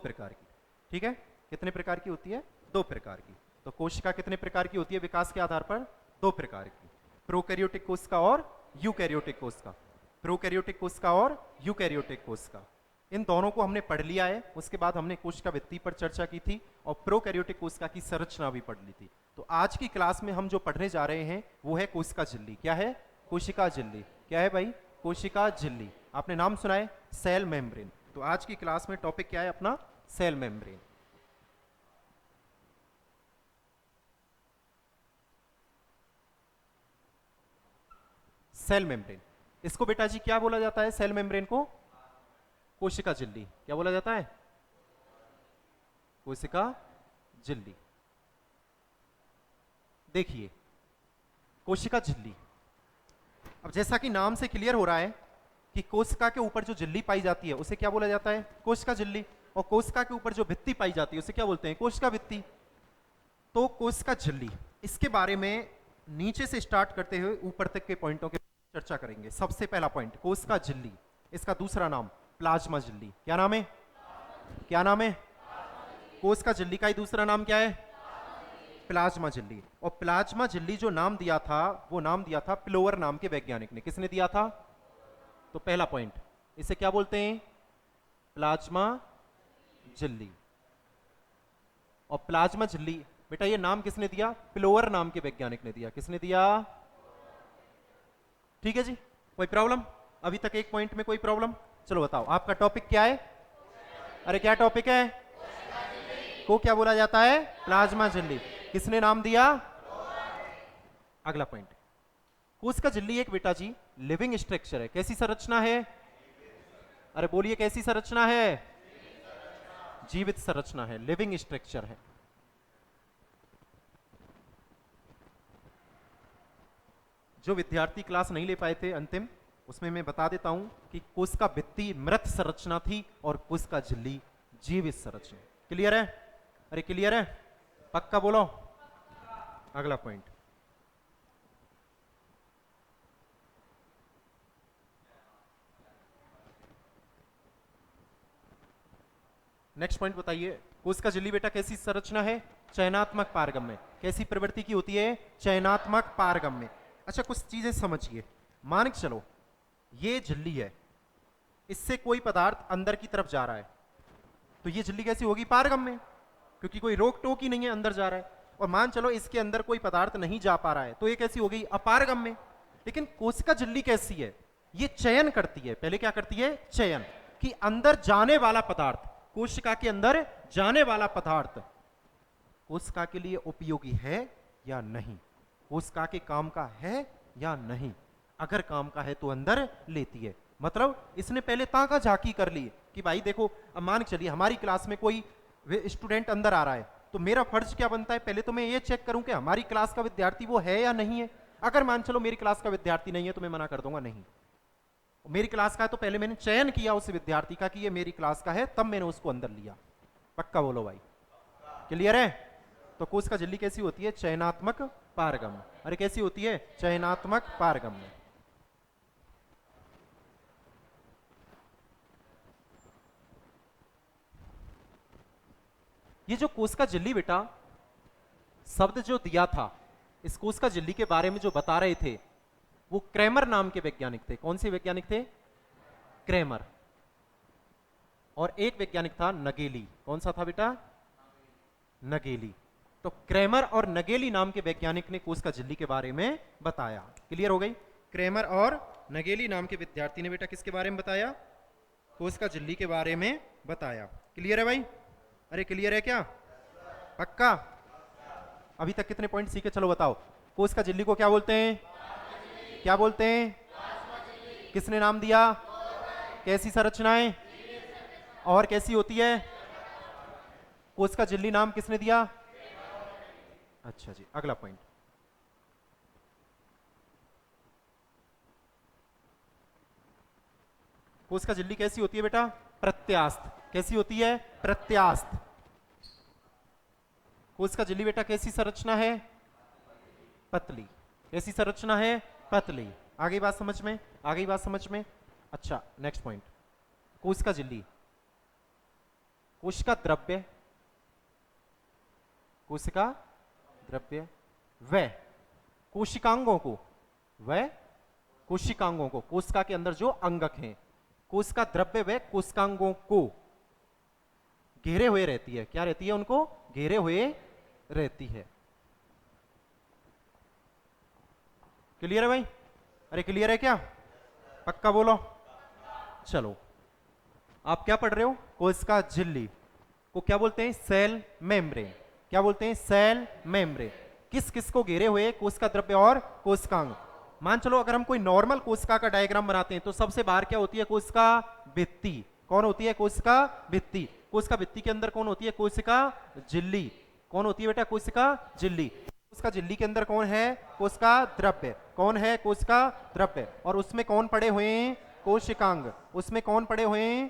प्रकार की। ठीक है, कितने प्रकार की होती है? दो प्रकार की। तो कोशिका कितने प्रकार की होती है विकास के आधार पर? दो प्रकार की, प्रोकैरियोटिक कोशिका और यूकैरियोटिक कोशिका। प्रोकैरियोटिक कोशिका और यूकैरियोटिक कोशिका, इन दोनों को हमने पढ़ लिया है। उसके बाद हमने कोशिका भित्ति पर चर्चा की थी और प्रोकैरियोटिक कोशिका की संरचना भी पढ़ ली थी। तो आज की क्लास में हम जो पढ़ने जा रहे हैं वो है कोशिका झिल्ली। क्या है? कोशिका झिल्ली। क्या है भाई? कोशिका झिल्ली। आपने नाम सुना है, सेल मेम्ब्रेन। तो आज की क्लास में टॉपिक क्या है अपना? Cell membrane. सेल मेम्ब्रेन, इसको बेटा जी क्या बोला जाता है? सेल मेम्ब्रेन को कोशिका झिल्ली। क्या बोला जाता है? कोशिका झिल्ली। देखिए, कोशिका झिल्ली, अब जैसा कि नाम से क्लियर हो रहा है कि कोशिका के ऊपर जो झिल्ली पाई जाती है उसे क्या बोला जाता है? कोशिका झिल्ली। और कोशिका के ऊपर जो भित्ति पाई जाती है उसे क्या बोलते हैं? कोशिका भित्ति। तो कोशिका झिल्ली, इसके बारे में नीचे से स्टार्ट करते हुए ऊपर तक के पॉइंटों की चर्चा करेंगे। सबसे पहला पॉइंट, कोशिका झिल्ली। इसका दूसरा नाम प्लाज्मा झिल्ली। क्या नाम है? क्या नाम है? कोशिका झिल्ली का ही दूसरा नाम क्या है? प्लाज्मा झिल्ली। और प्लाज्मा झिल्ली जो नाम दिया था वो नाम दिया था प्लोवर नाम के वैज्ञानिक ने। किसने दिया था? तो पहला पॉइंट, इसे क्या बोलते हैं? प्लाज्मा झिल्ली। और प्लाज्मा झिल्ली बेटा ये नाम किसने दिया? प्लोवर नाम के वैज्ञानिक ने दिया। किसने दिया? ठीक है जी, कोई प्रॉब्लम? अभी तक एक पॉइंट में कोई प्रॉब्लम? चलो बताओ आपका टॉपिक क्या है? अरे क्या टॉपिक है? को क्या बोला जाता है? प्लाज्मा झिल्ली। किसने नाम दिया? अगला पॉइंट, कोशिका झिल्ली एक बेटा जी लिविंग स्ट्रक्चर है। कैसी संरचना है? अरे बोलिए, कैसी संरचना है? जीवित संरचना है, लिविंग स्ट्रक्चर है। जो विद्यार्थी क्लास नहीं ले पाए थे अंतिम, उसमें मैं बता देता हूं कि कोशिका भित्ति मृत संरचना थी और कोशिका झिल्ली जीवित संरचना। क्लियर है? अरे क्लियर है? पक्का बोलो। अगला पॉइंट, नेक्स्ट पॉइंट बताइए। कोशिका झिल्ली बेटा कैसी संरचना है? चयनात्मक पारगम्य। कैसी प्रवृत्ति की होती है? चयनात्मक पारगम्य। अच्छा, कुछ चीजें समझिए। मान के चलो ये झिल्ली है, इससे कोई पदार्थ अंदर की तरफ जा रहा है, तो ये झिल्ली कैसी होगी? पारगम्य, क्योंकि कोई रोक टोक ही नहीं है, अंदर जा रहा है। और मान चलो इसके अंदर कोई पदार्थ नहीं जा पा रहा है, तो ये कैसी हो गई? अपारगम्य। लेकिन कोशिका झिल्ली कैसी है? ये चयन करती है। पहले क्या करती है? चयन, कि अंदर जाने वाला पदार्थ, कोशिका के अंदर जाने वाला पदार्थ कोशिका के लिए उपयोगी है या नहीं, कोशिका के काम का है या नहीं। अगर काम का है तो अंदर लेती है। मतलब इसने पहले ताका झांकी कर ली कि भाई देखो, अब मान के चलिए हमारी क्लास में कोई स्टूडेंट अंदर आ रहा है, तो मेरा फर्ज क्या बनता है? पहले तो मैं ये चेक करूं कि हमारी क्लास का विद्यार्थी वो है या नहीं है। अगर मान चलो मेरी क्लास का विद्यार्थी नहीं है तो मैं मना कर दूंगा नहीं। मेरी क्लास का है तो पहले मैंने चयन किया उस विद्यार्थी का कि ये मेरी क्लास का है, तब मैंने उसको अंदर लिया। पक्का बोलो भाई, क्लियर है? तो कोशिका झिल्ली कैसी होती है? चयनात्मक पारगम्य। अरे कैसी होती है? चयनात्मक पारगम्य। ये जो कोशिका झिल्ली बेटा शब्द जो दिया था, इस कोशिका झिल्ली के बारे में जो बता रहे थे वो क्रेमर नाम के वैज्ञानिक थे। कौन से वैज्ञानिक थे? क्रेमर। और एक वैज्ञानिक था नगेली। कौन सा था बेटा? नगेली। तो क्रेमर और नगेली नाम के वैज्ञानिक ने कोशिका झिल्ली के बारे में बताया। क्लियर हो गई? क्रेमर और नगेली नाम के विद्यार्थी ने बेटा किसके बारे में बताया? कोशिका झिल्ली के बारे में बताया। क्लियर है भाई? अरे क्लियर है क्या? पक्का? अभी तक कितने पॉइंट सीखे? चलो बताओ। कोशिका झिल्ली को क्या बोलते हैं? क्या बोलते हैं? किसने नाम दिया? कैसी संरचनाएं और कैसी होती है? कोशिका झिल्ली नाम किसने दिया? अच्छा जी, अगला पॉइंट, कोशिका झिल्ली कैसी होती है बेटा? प्रत्यास्थ। कैसी होती है? प्रत्यास्थ। कोशिका झिल्ली बेटा कैसी संरचना है? पतली। कैसी संरचना है? पतली। आ गई बात समझ में? आ गई बात समझ में? अच्छा, नेक्स्ट पॉइंट, कोशिका झिल्ली कोशिका द्रव्य, कोशिका द्रव्य, व कोशिकांगों को, व कोशिकांगों को, कोशिका के अंदर जो अंगक हैं, कोशिका द्रव्य व कोशिकांगों को घेरे हुए रहती है। क्या रहती है? उनको घेरे हुए रहती है। क्लियर है भाई? अरे क्लियर है क्या? पक्का बोलो। चलो, आप क्या पढ़ रहे हो? कोशिका झिल्ली को क्या बोलते हैं? Cell membrane. क्या बोलते हैं? Cell membrane. किस किस को घेरे हुए? कोशिका द्रव्य और कोशिकांग। मान चलो अगर हम कोई नॉर्मल कोशिका का डायग्राम बनाते हैं तो सबसे बाहर क्या होती है? कोशिका भित्ति। कौन होती है? कोशिका भित्ति। कोशिका भित्ति के अंदर कौन होती है? कोशिका झिल्ली। कौन होती है बेटा? कोशिका झिल्ली। कोशिका झिल्ली के अंदर कौन है? कोशिका द्रव्य। कौन है? कोशिका द्रव्य। और उसमें कौन पड़े हुए हैं? कोशिकांग। उसमें कौन पड़े हुए हैं?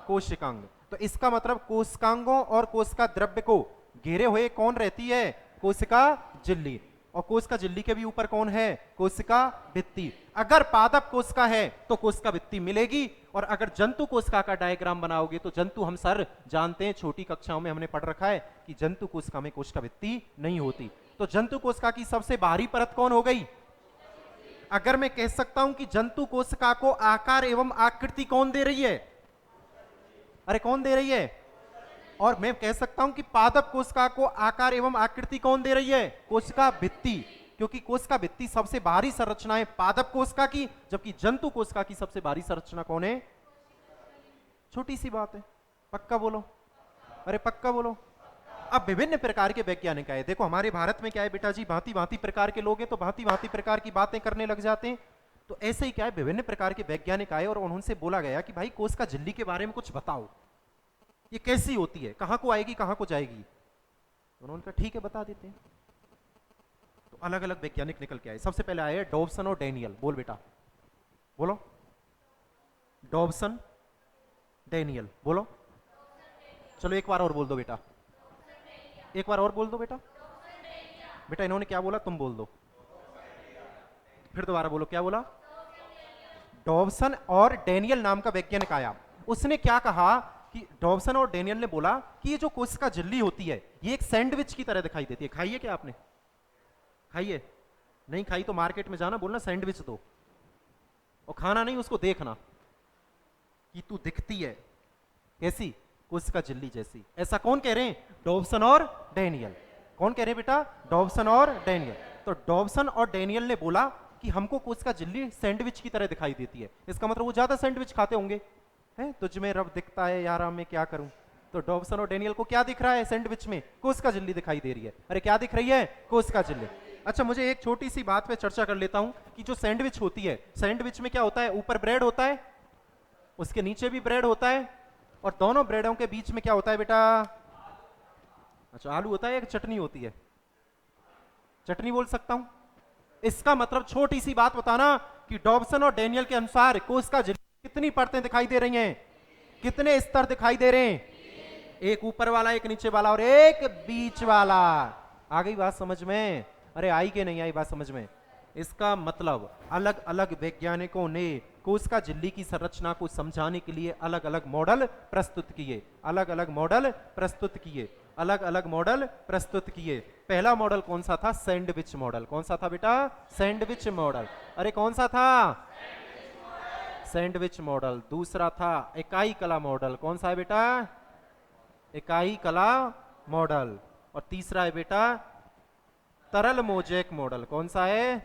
कोशिकांग। तो इसका मतलब कोशिकांगों और कोशिका द्रव्य को घेरे हुए कौन रहती है? कोशिका झिल्ली। और कोशिका झिल्ली के भी ऊपर कौन है? कोशिका भित्ति। अगर पादप कोशिका है तो कोशिका भित्ति मिलेगी, और अगर जंतु कोशिका का डायग्राम बनाओगे तो जंतु, हम सर जानते हैं, छोटी कक्षाओं में हमने पढ़ रखा है कि जंतु कोशिका में कोशिका भित्ति नहीं होती। तो जंतु कोशिका की सबसे बाहरी परत कौन हो गई? अगर मैं कह सकता हूं कि जंतु कोशिका को आकार एवं आकृति कौन दे रही है? अरे कौन दे रही है? और मैं कह सकता हूं कि पादप कोशिका को आकार एवं आकृति कौन दे रही है? कोशिका भित्ति। क्योंकि कोशिका भित्ति सबसे बाहरी संरचना है पादप कोशिका की, जबकि जंतु कोशिका की सबसे बाहरी संरचना कौन है? छोटी सी बात है। पक्का बोलो। अरे पक्का बोलो। अब विभिन्न प्रकार के वैज्ञानिक आए। देखो हमारे भारत में क्या है बेटा जी, भांति भांति प्रकार के लोग हैं, तो भांति भांति प्रकार की बातें करने लग जाते हैं। तो ऐसे ही क्या है, विभिन्न प्रकार के वैज्ञानिक आए और उनसे बोला गया कि भाई कोशिका झिल्ली के बारे में कुछ बताओ, ये कैसी होती है, कहां को आएगी, कहां को जाएगी। तो उन्होंने कहा ठीक है बता देते हैं। तो अलग अलग वैज्ञानिक निकल के आए। सबसे पहले आए डॉबसन और डैनियल। बोल बेटा, बोलो। डॉबसन, डैनियल, बोलो। चलो एक बार और बोल दो बेटा, एक बार और बोल दो बेटा। बेटा इन्होंने क्या बोला, तुम बोल दो। फिर दोबारा बोलो, क्या बोला? डॉबसन और डैनियल नाम का वैज्ञानिक आया। उसने क्या कहा कि डॉबसन और डैनियल ने बोला कि ये जो कोशिका झिल्ली होती है ये एक सैंडविच की तरह दिखाई देती है। खाई है क्या आपने? खाई है? नहीं खाई तो मार्केट में जाना, बोलना सैंडविच दो, और खाना नहीं, उसको देखना कि तू दिखती है कैसी? कोशिका झिल्ली जैसी। ऐसा कौन कह रहे हैं? डॉबसन और डैनियल। कौन कह रहे हैं बेटा? डॉबसन और डैनियल। तो डॉबसन और डैनियल ने बोला कि हमको कोशिका झिल्ली सैंडविच की तरह दिखाई देती है। इसका मतलब वो ज्यादा सैंडविच खाते होंगे। है तुझ में रब दिखता है यार, मैं क्या करूं। तो डॉबसन और डैनियल को क्या दिख रहा है सैंडविच में? कोशिका झिल्ली दिखाई दे रही है। अरे क्या दिख रही है? कोशिका झिल्ली। अच्छा मुझे एक छोटी सी बात पे चर्चा कर लेता हूं कि जो सैंडविच होती है, सैंडविच में क्या होता है? ऊपर ब्रेड होता है, उसके नीचे भी ब्रेड होता है, और दोनों ब्रेडों के बीच में क्या होता है बेटा? अच्छा आलू होता है, एक चटनी होती है। चटनी बोल सकता हूं। इसका मतलब छोटी सी बात बताना कि डॉबसन और डैनियल के अनुसार कोशिका झिल्ली कितनी परतें दिखाई दे रही हैं? कितने स्तर दिखाई दे रहे हैं? एक ऊपर वाला, एक नीचे वाला, और एक बीच वाला। आ गई बात समझ में? अरे आई कि नहीं आई बात समझ में? इसका मतलब अलग अलग वैज्ञानिकों ने कोशिका झिल्ली की संरचना को समझाने के लिए अलग अलग मॉडल प्रस्तुत किए। अलग अलग मॉडल प्रस्तुत किए। अलग अलग मॉडल प्रस्तुत किए। पहला मॉडल कौन सा था? Sandwich model. कौन सा था बेटा? Sandwich model. अरे कौन सा था? Sandwich model. दूसरा था इकाई कला मॉडल। कौन सा है बेटा? इकाई कला मॉडल। और तीसरा है बेटा तरल मोज़ेक मॉडल। कौन सा है?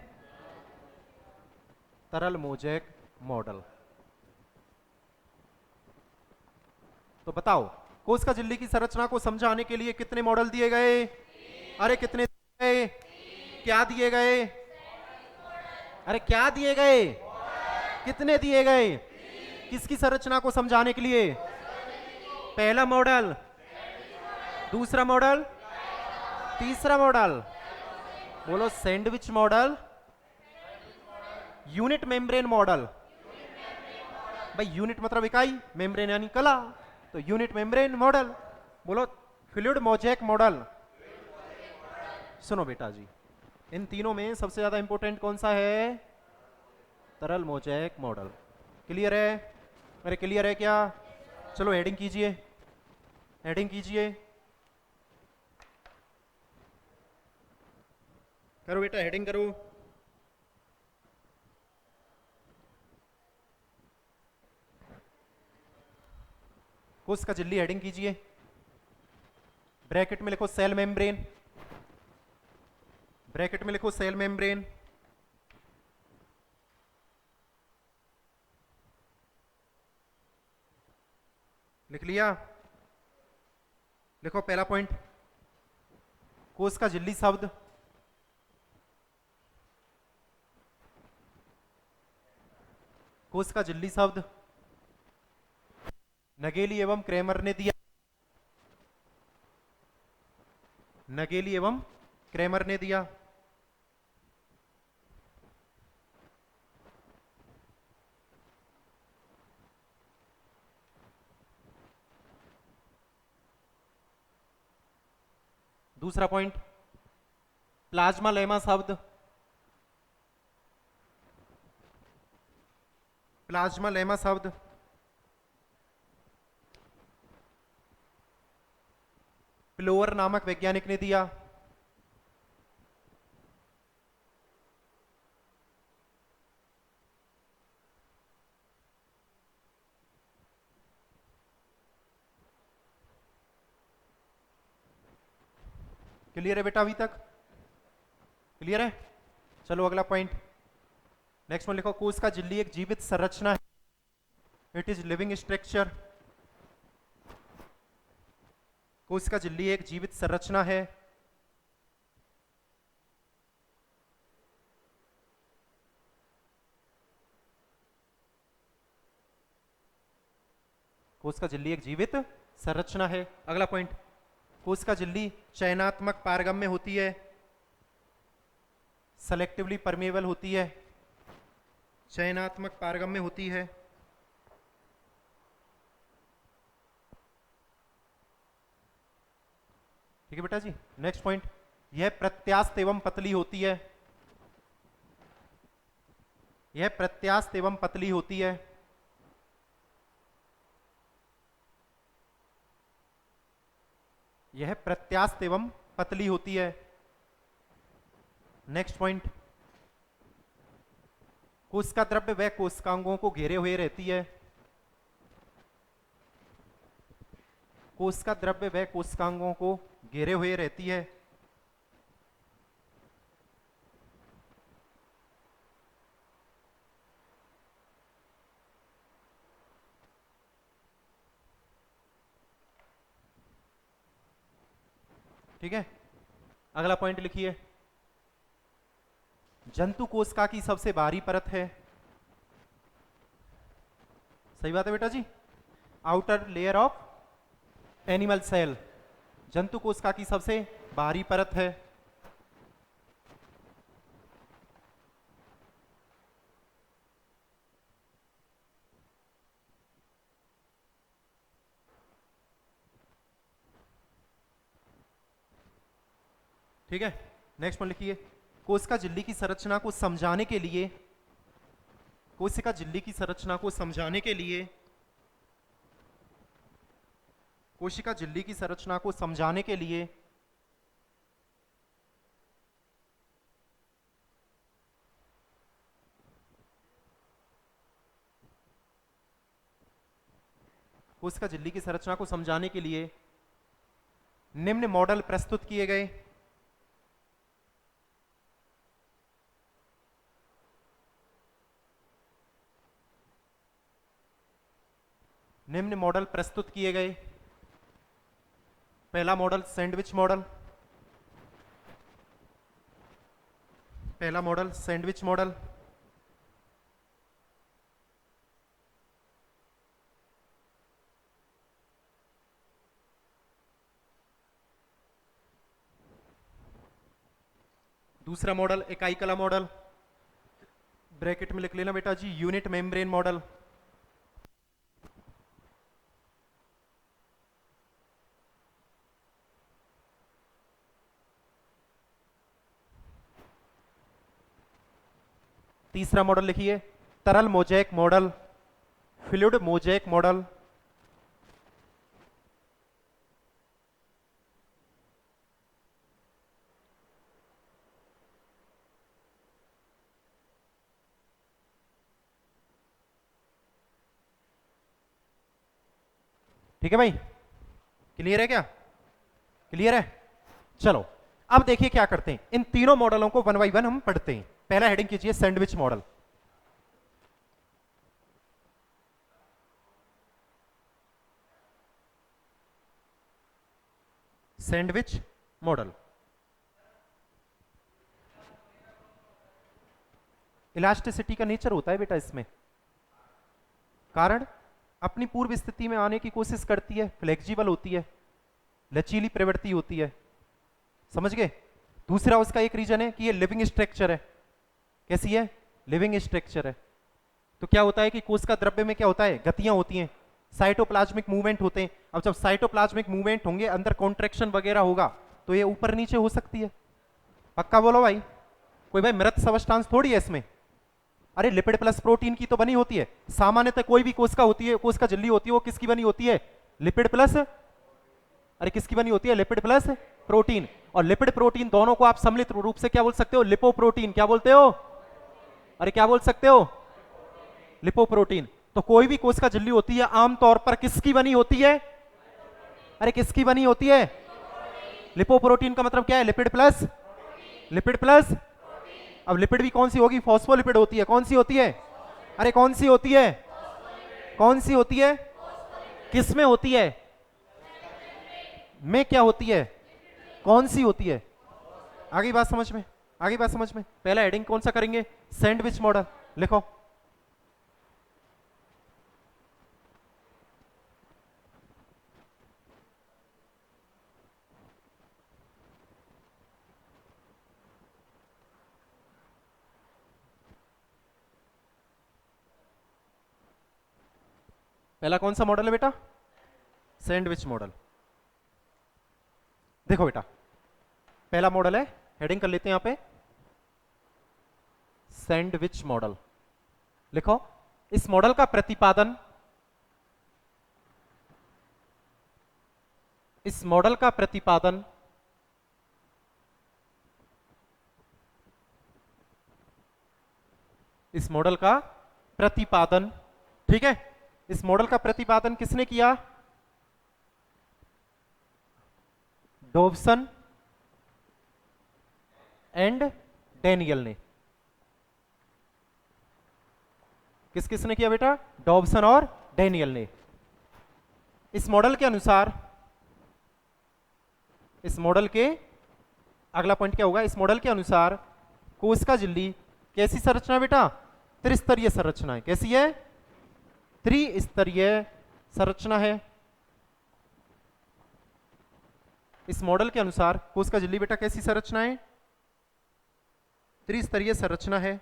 तरल मोज़ेक मॉडल। तो बताओ कोशिका झिल्ली की संरचना को समझाने के लिए कितने मॉडल दिए गए? अरे कितने दिए गए? क्या दिए गए? अरे क्या दिए गए? कितने दिए गए? किसकी संरचना को समझाने के लिए? पहला मॉडल, दूसरा मॉडल, तीसरा मॉडल। बोलो sandwich model, unit membrane model. भाई यूनिट मतलब इकाई, मेम्ब्रेन यानी कला, तो यूनिट मेम्ब्रेन मॉडल। बोलो फ्लूइड मोज़ेक मॉडल। सुनो बेटा जी, इन तीनों में सबसे ज्यादा इंपॉर्टेंट कौन सा है? तरल मोज़ेक मॉडल। क्लियर है? अरे क्लियर है क्या? चलो हेडिंग कीजिए। हेडिंग कीजिए, करो बेटा हेडिंग करो। कोशिका झिल्ली हेडिंग कीजिए, ब्रैकेट में लिखो सेल मेम्ब्रेन, ब्रैकेट में लिखो सेल मेम्ब्रेन। लिख लिया? लिखो पहला पॉइंट, कोशिका झिल्ली शब्द कोशिका झिल्ली शब्द नगेली एवं क्रेमर ने दिया, नगेली एवं क्रेमर ने दिया। दूसरा पॉइंट, प्लाज्मा लेमा शब्द, प्लाज्मा लेमा शब्द प्लोअर नामक वैज्ञानिक ने दिया। क्लियर है बेटा? अभी तक क्लियर है? चलो अगला पॉइंट, नेक्स्ट में लिखो, कोशिका झिल्ली एक जीवित संरचना है, इट इज लिविंग स्ट्रक्चर। कोशिका झिल्ली एक जीवित संरचना है, कोशिका झिल्ली एक जीवित संरचना है। अगला पॉइंट, कोशिका झिल्ली चयनात्मक पारगम्य होती है, सेलेक्टिवली परमेबल होती है, चयनात्मक पारगम्य होती है। ठीक है बेटा जी। नेक्स्ट पॉइंट, यह प्रत्यास्थ एवं पतली होती है, यह प्रत्यास्थ एवं पतली होती है। यह प्रत्यास्थ एवं पतली होती है। नेक्स्ट पॉइंट, कोशिका द्रव्य व कोशिकांगों को घेरे हुए रहती है, कोशिका द्रव्य व कोशिकांगों को घेरे हुए रहती है। ठीक है, अगला पॉइंट लिखिए, जंतु कोशिका की सबसे बाहरी परत है। सही बात है बेटा जी, outer layer of animal cell, जंतु कोशिका की सबसे बाहरी परत है। ठीक है, नेक्स्ट में लिखिए, कोशिका झिल्ली की संरचना को समझाने के लिए, कोशिका झिल्ली की संरचना को समझाने के लिए, कोशिका झिल्ली की संरचना को समझाने के लिए कोशिका झिल्ली की संरचना को समझाने के लिए निम्न मॉडल प्रस्तुत किए गए। निम्न मॉडल प्रस्तुत किए गए। पहला मॉडल सैंडविच मॉडल, पहला मॉडल सैंडविच मॉडल। दूसरा मॉडल इकाई कला मॉडल, ब्रैकेट में लिख लेना बेटा जी, यूनिट मेम्ब्रेन मॉडल। तीसरा मॉडल लिखिए, तरल mosaic model, fluid mosaic model. ठीक है भाई, क्लियर है क्या? क्लियर है? चलो अब देखिए क्या करते हैं, इन तीनों मॉडलों को वन बाई वन हम पढ़ते हैं। पहला हेडिंग कीजिए sandwich model. Sandwich model. Elasticity का नेचर होता है बेटा इसमें, कारण अपनी पूर्व स्थिति में आने की कोशिश करती है, फ्लेक्सिबल होती है, लचीली प्रवृत्ति होती है, समझ गए? दूसरा उसका एक रीजन है कि ये लिविंग स्ट्रक्चर है। कैसी है? लिविंग स्ट्रक्चर है। तो क्या होता है कि कोशिका द्रव्य में क्या होता है, गतियां होती हैं, साइटोप्लाज्मिक मूवमेंट होते हैं। अब जब साइटोप्लाज्मिक मूवमेंट होंगे, अंदर कॉन्ट्रैक्शन वगैरह होगा, तो ये ऊपर नीचे हो सकती है। पक्का बोलो भाई, कोई भाई मृत सबस्टांस थोड़ी है इसमें। अरे लिपिड प्लस प्रोटीन की तो बनी होती है। सामान्यतः कोई भी कोशिका होती है, कोशिका झिल्ली होती है, वो किसकी बनी होती है? लिपिड प्लस, अरे किसकी बनी होती है? Lipid plus protein. और लिपिड प्रोटीन दोनों को आप सम्मिलित रूप से क्या बोल सकते हो? लिपोप्रोटीन। क्या बोलते हो? अरे क्या बोल सकते हो? लिपोप्रोटीन। तो कोई भी कोशिका झिल्ली होती है आमतौर पर किसकी बनी होती है? अरे किसकी बनी होती है? लिपोप्रोटीन का मतलब क्या है? Lipid plus, lipid plus. अब लिपिड भी कौन सी होगी? फॉस्फोलिपिड होती है। कौन सी होती है? अरे कौन सी होती है? कौन सी होती है? किस में होती है? में क्या होती है? कौन सी होती है? आगे बात समझ में, आगे बात समझ में। पहला हेडिंग कौन सा करेंगे? Sandwich model. लिखो। पहला कौन सा मॉडल है बेटा? Sandwich model. देखो बेटा, पहला मॉडल है, हेडिंग कर लेते हैं यहां पे, सैंडविच मॉडल। लिखो। इस मॉडल का प्रतिपादन, इस मॉडल का प्रतिपादन इस मॉडल का प्रतिपादन, ठीक है, इस मॉडल का प्रतिपादन किसने किया? डॉबसन एंड डैनियल ने। किस किसने किया बेटा? डॉबसन और डैनियल ने। इस मॉडल के अनुसार, इस मॉडल के, अगला पॉइंट क्या होगा? इस मॉडल के अनुसार कोशिका झिल्ली कैसी संरचना बेटा? त्रिस्तरीय संरचना है। कैसी है? त्रिस्तरीय संरचना है। इस मॉडल के अनुसार कोशिका झिल्ली बेटा कैसी संरचना है? त्रिस्तरीय संरचना है।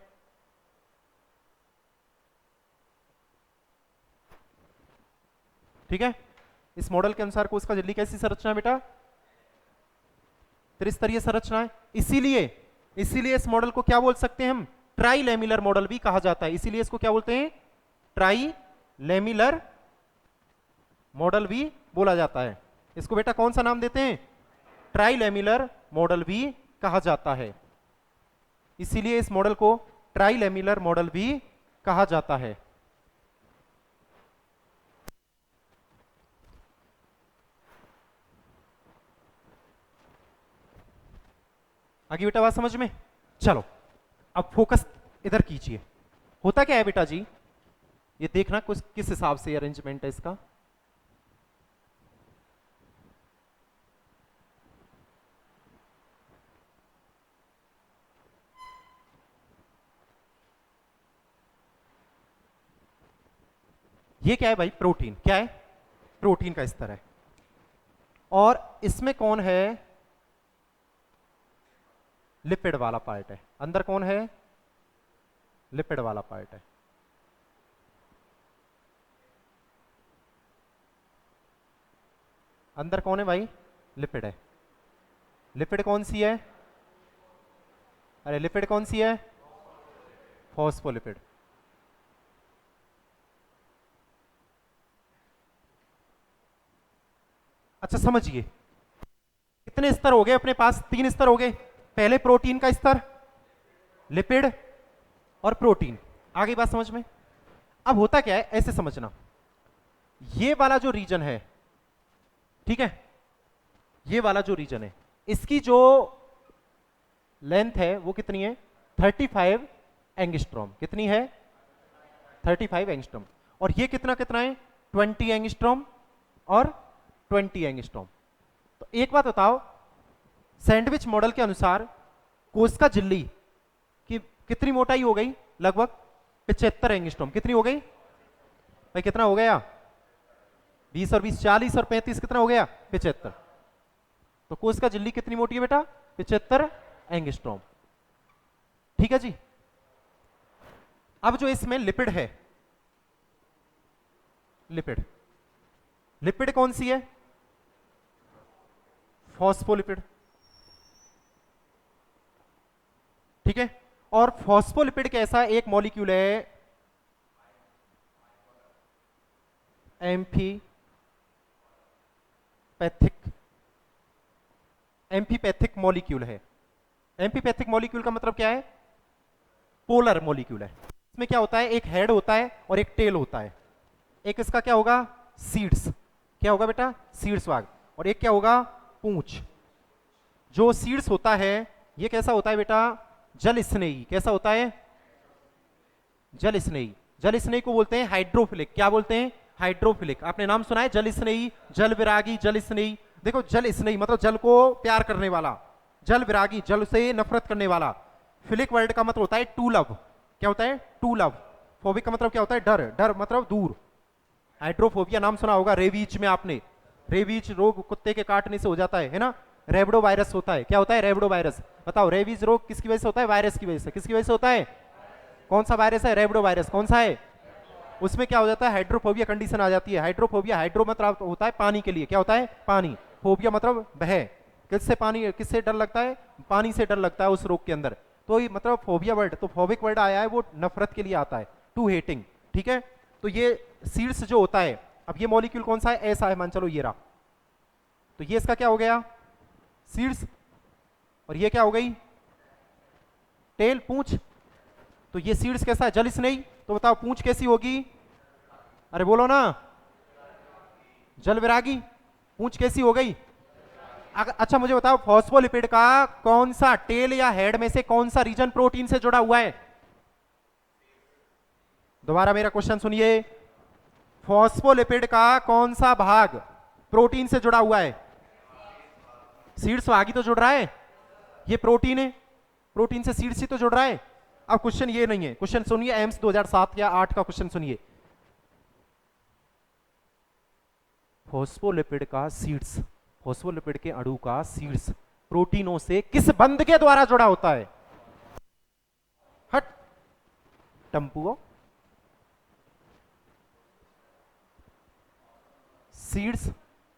ठीक है, इस मॉडल के अनुसार कोशिका झिल्ली कैसी संरचना है बेटा? त्रिस्तरीय संरचना है। इसीलिए, इसीलिए इस मॉडल को क्या बोल सकते हैं हम? ट्राइलेमिलर मॉडल भी कहा जाता है। इसीलिए इसको क्या बोलते हैं? ट्राइलेमिलर मॉडल भी बोला जाता है। इसको बेटा कौन सा नाम देते हैं? ट्राइलेमिलर मॉडल भी कहा जाता है। इसीलिए इस मॉडल को ट्राइलेमिलर मॉडल भी कहा जाता है। आगे बेटा बात समझ में? चलो अब फोकस इधर कीजिए। होता क्या है बेटा जी, ये देखना कुछ किस हिसाब से अरेंजमेंट है इसका। ये क्या है भाई? प्रोटीन। क्या है? प्रोटीन का स्तर है। और इसमें कौन है? लिपिड वाला पार्ट है। अंदर कौन है? लिपिड वाला पार्ट है। अंदर कौन है भाई? लिपिड है। लिपिड कौन सी है? अरे लिपिड कौन सी है? फॉस्फोलिपिड। अच्छा समझिए, कितने स्तर हो गए अपने पास? 3 स्तर हो गए। पहले प्रोटीन का स्तर, लिपिड और प्रोटीन। आगे बात समझ में? अब होता क्या है, ऐसे समझना, ये वाला जो रीजन है, ठीक है, ये वाला जो रीजन है इसकी जो लेंथ है वो कितनी है 35 एंगस्ट्रॉम। कितनी है 35 एंगस्ट्रॉम। और ये कितना कितना है 20 एंगस्ट्रॉम और 20 एंगस्ट्रॉम। तो एक बात बताओ, सैंडविच मॉडल के अनुसार कोशिका झिल्ली की कितनी मोटाई हो गई, लगभग 75 एंगस्ट्रॉम। कितनी हो गई भाई, कितना हो गया 20 और 20 40 और 35 कितना हो गया 75। तो कोशिका झिल्ली कितनी मोटी है बेटा 75 एंगस्ट्रॉम। ठीक है जी। अब जो इसमें लिपिड है, लिपिड, लिपिड कौन सी है फॉस्फोलिपिड। ठीक है, और फॉस्फोलिपिड कैसा एक मॉलिक्यूल है एम्फीपैथिक मॉलिक्यूल है। एम्फीपैथिक मॉलिक्यूल का मतलब क्या है, पोलर मॉलिक्यूल है। इसमें क्या होता है, एक हेड होता है और एक टेल होता है। एक इसका क्या होगा सीड्स, क्या होगा बेटा सीड्स भाग, और एक क्या होगा पूंछ। जो सीड्स होता है ये कैसा होता है बेटा जल स्नेही। कैसा होता है जल स्नेही। जल स्नेही को बोलते हैं हाइड्रोफिलिक। क्या बोलते हैं हाइड्रोफिलिक। आपने नाम सुना है जल स्नेही, जल विरागी, जल स्नेही। देखो जल स्नेही मतलब जल को प्यार करने वाला, जल विरागी जल से नफरत करने वाला। फिलिक वर्ड का मतलब होता है टू लव। क्या होता है टू लव। फोबिक का मतलब क्या होता है डर, डर मतलब दूर। हाइड्रोफोबिया नाम सुना होगा रेबीज में आपने, रेबीज रोग कुत्ते के काटने से हो जाता है ना। रेबडो वायरस होता है। क्या होता है रेबडो वायरस। बताओ रेबीज रोग किसकी वजह से होता है, वायरस की वजह से। किसकी वजह से होता है, कौन सा वायरस है रेबडो वायरस। कौन सा है, उसमें क्या हो जाता है हाइड्रोफोबिया कंडीशन आ जाती है। हाइड्रोफोबिया, हाइड्रो मतलब होता है पानी के लिए, क्या होता है पानी। फोबिया मतलब भय, किससे पानी, किससे डर लगता है पानी से डर लगता है उस रोग के अंदर। तो ये मतलब फोबिया वर्ड, तो फोबिक वर्ड आया है वो नफरत के लिए आता है, टू हेटिंग। ठीक है, तो ये सीड्स जो होता है, अब ये मॉलिक्यूल कौन सा है ऐसा है, मान चलो ये रहा। तो ये इसका क्या हो गया सीड्स, और ये क्या हो गई टेल पूंछ। तो ये सीड्स कैसा है जल स्नेही। तो बताओ पूंछ कैसी होगी, अरे बोलो ना जल विरागी। पूंछ कैसी हो गई। अच्छा मुझे बताओ फॉस्फोलिपिड का कौन सा टेल या हेड में से कौन सा रीजन प्रोटीन से जुड़ा हुआ है। दोबारा मेरा क्वेश्चन सुनिए, फॉस्फोलिपिड का कौन सा भाग प्रोटीन से जुड़ा हुआ है। सीड्स भागी तो जुड़ रहा है, ये प्रोटीन है, प्रोटीन से सीड्स ही तो जुड़ रहा है। अब क्वेश्चन ये नहीं है, क्वेश्चन सुनिए एम्स 2007 या 8 का क्वेश्चन सुनिए। फॉस्फोलिपिड का सीड्स, फॉस्फोलिपिड के अणु का सीड्स प्रोटीनों से किस बंध के द्वारा जुड़ा होता है। हट टंपुओ, सीड्स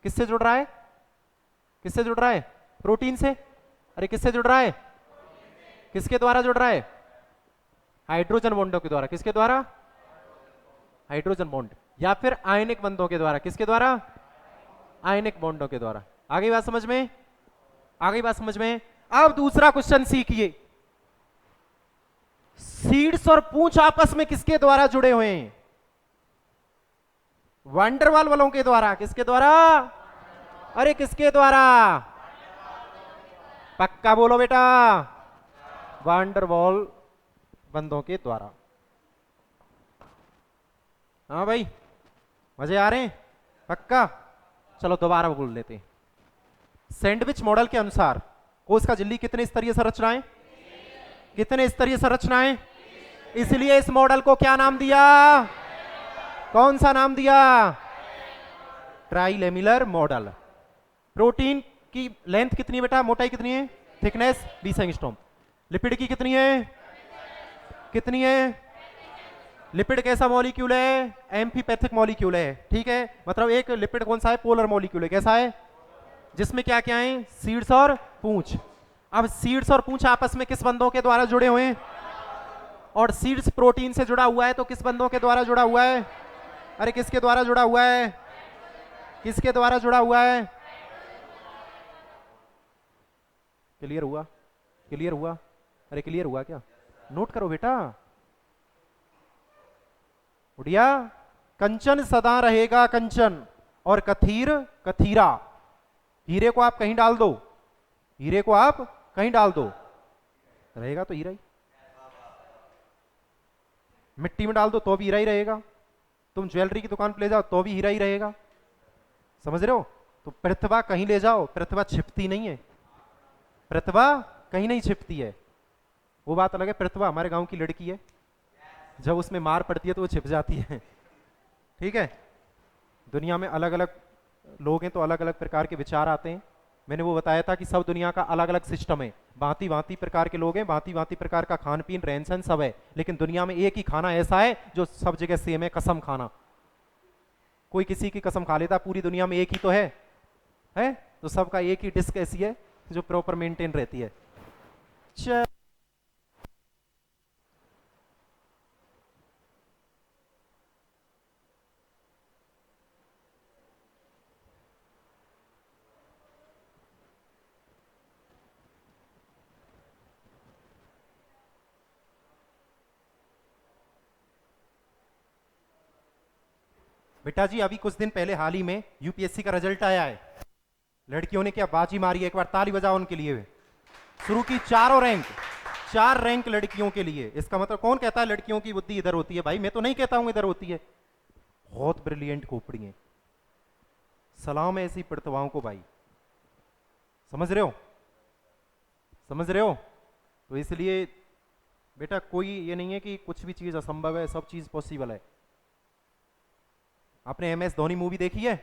किससे जुड़ रहा है, किससे जुड़ रहा है प्रोटीन से। अरे किससे जुड़ रहा है, किसके द्वारा जुड़ रहा है हाइड्रोजन बॉन्डों के द्वारा। किसके द्वारा हाइड्रोजन बॉन्ड, या फिर आयनिक बंधों के द्वारा। किसके द्वारा आयनिक बॉन्डों के द्वारा। आगे बात समझ में, आगे बात समझ में। अब दूसरा क्वेश्चन सीखिए, सीड्स और पूंछ आपस में किसके द्वारा जुड़े हुए हैं, वंडरवाल बलों के द्वारा। किसके द्वारा, अरे किसके द्वारा, पक्का बोलो बेटा, वंडरवॉल बंधों के द्वारा। हाँ भाई मजे आ रहे हैं पक्का। चलो दोबारा बोल लेते हैं। सैंडविच मॉडल के अनुसार कोशिका झिल्ली कितने स्तरीय संरचनाएं, कितने स्तरीय संरचनाएं। इसलिए इस मॉडल को क्या नाम दिया, कौन सा नाम दिया, ट्राइलेमिलर मॉडल। प्रोटीन की लेंथ कितनी है बेटा, मोटाई कितनी है, थिकनेस 20 एंगस्ट्रॉम। लिपिड की कितनी है, कितनी है, लिपिड कैसा मॉलिक्यूल है, एम्फीपैथिक मॉलिक्यूल है। ठीक है, मतलब एक लिपिड कौन सा है, पोलर मॉलिक्यूल है। कैसा है, जिसमें क्या क्या है, सीड्स और पूंछ। अब सीड्स और पूंछ आपस में किस बंधों के द्वारा जुड़े हुए हैं, और सीड्स प्रोटीन से जुड़ा हुआ है तो किस बंधों के द्वारा जुड़ा हुआ है, अरे किसके द्वारा जुड़ा हुआ है, किसके द्वारा जुड़ा हुआ है। क्लियर हुआ, क्लियर हुआ, अरे क्लियर हुआ क्या, नोट करो बेटा। उड़िया, कंचन सदा रहेगा कंचन और कथीर कथीरा। हीरे को आप कहीं डाल दो, हीरे को आप कहीं डाल दो, रहेगा तो हीरा ही। मिट्टी में डाल दो तो भी हीरा ही रहेगा। तुम ज्वेलरी की दुकान पर ले जाओ तो भी हीरा ही रहेगा। समझ रहे हो? तो प्रतिभा कहीं ले जाओ, प्रतिभा छिपती नहीं है, प्रतिभा कहीं नहीं छिपती है। वो बात अलग है, प्रतिभा हमारे गांव की लड़की है, जब उसमें मार पड़ती है तो वो छिप जाती है। ठीक है? दुनिया में अलग अलग लोग हैं तो अलग अलग प्रकार के विचार आते हैं। मैंने वो बताया था कि सब दुनिया का अलग अलग सिस्टम है, भांति भांति प्रकार के लोग हैं, भांति भांति प्रकार का खान पीन रहन सहन सब है, लेकिन दुनिया में एक ही खाना ऐसा है जो सब जगह सेम है, कसम खाना। कोई किसी की कसम खा लेता, पूरी दुनिया में एक ही तो है? तो सबका एक ही डिस्क ऐसी है जो प्रॉपर मेंटेन रहती है। बेटा जी अभी कुछ दिन पहले हाल ही में यूपीएससी का रिजल्ट आया है। लड़कियों ने क्या बाजी मारी है, एक बार ताली बजाओ उनके लिए। शुरू की चारों रैंक, 4 रैंक लड़कियों के लिए। इसका मतलब कौन कहता है लड़कियों की बुद्धि इधर होती है? भाई मैं तो नहीं कहता हूं इधर होती है, बहुत ब्रिलियंट खोपड़ी है। सलाम है ऐसी प्रतिभाओं को भाई। समझ रहे हो? समझ रहे हो? तो इसलिए बेटा कोई ये नहीं है कि कुछ भी चीज असंभव है, सब चीज पॉसिबल है। आपने एमएस धोनी मूवी देखी है?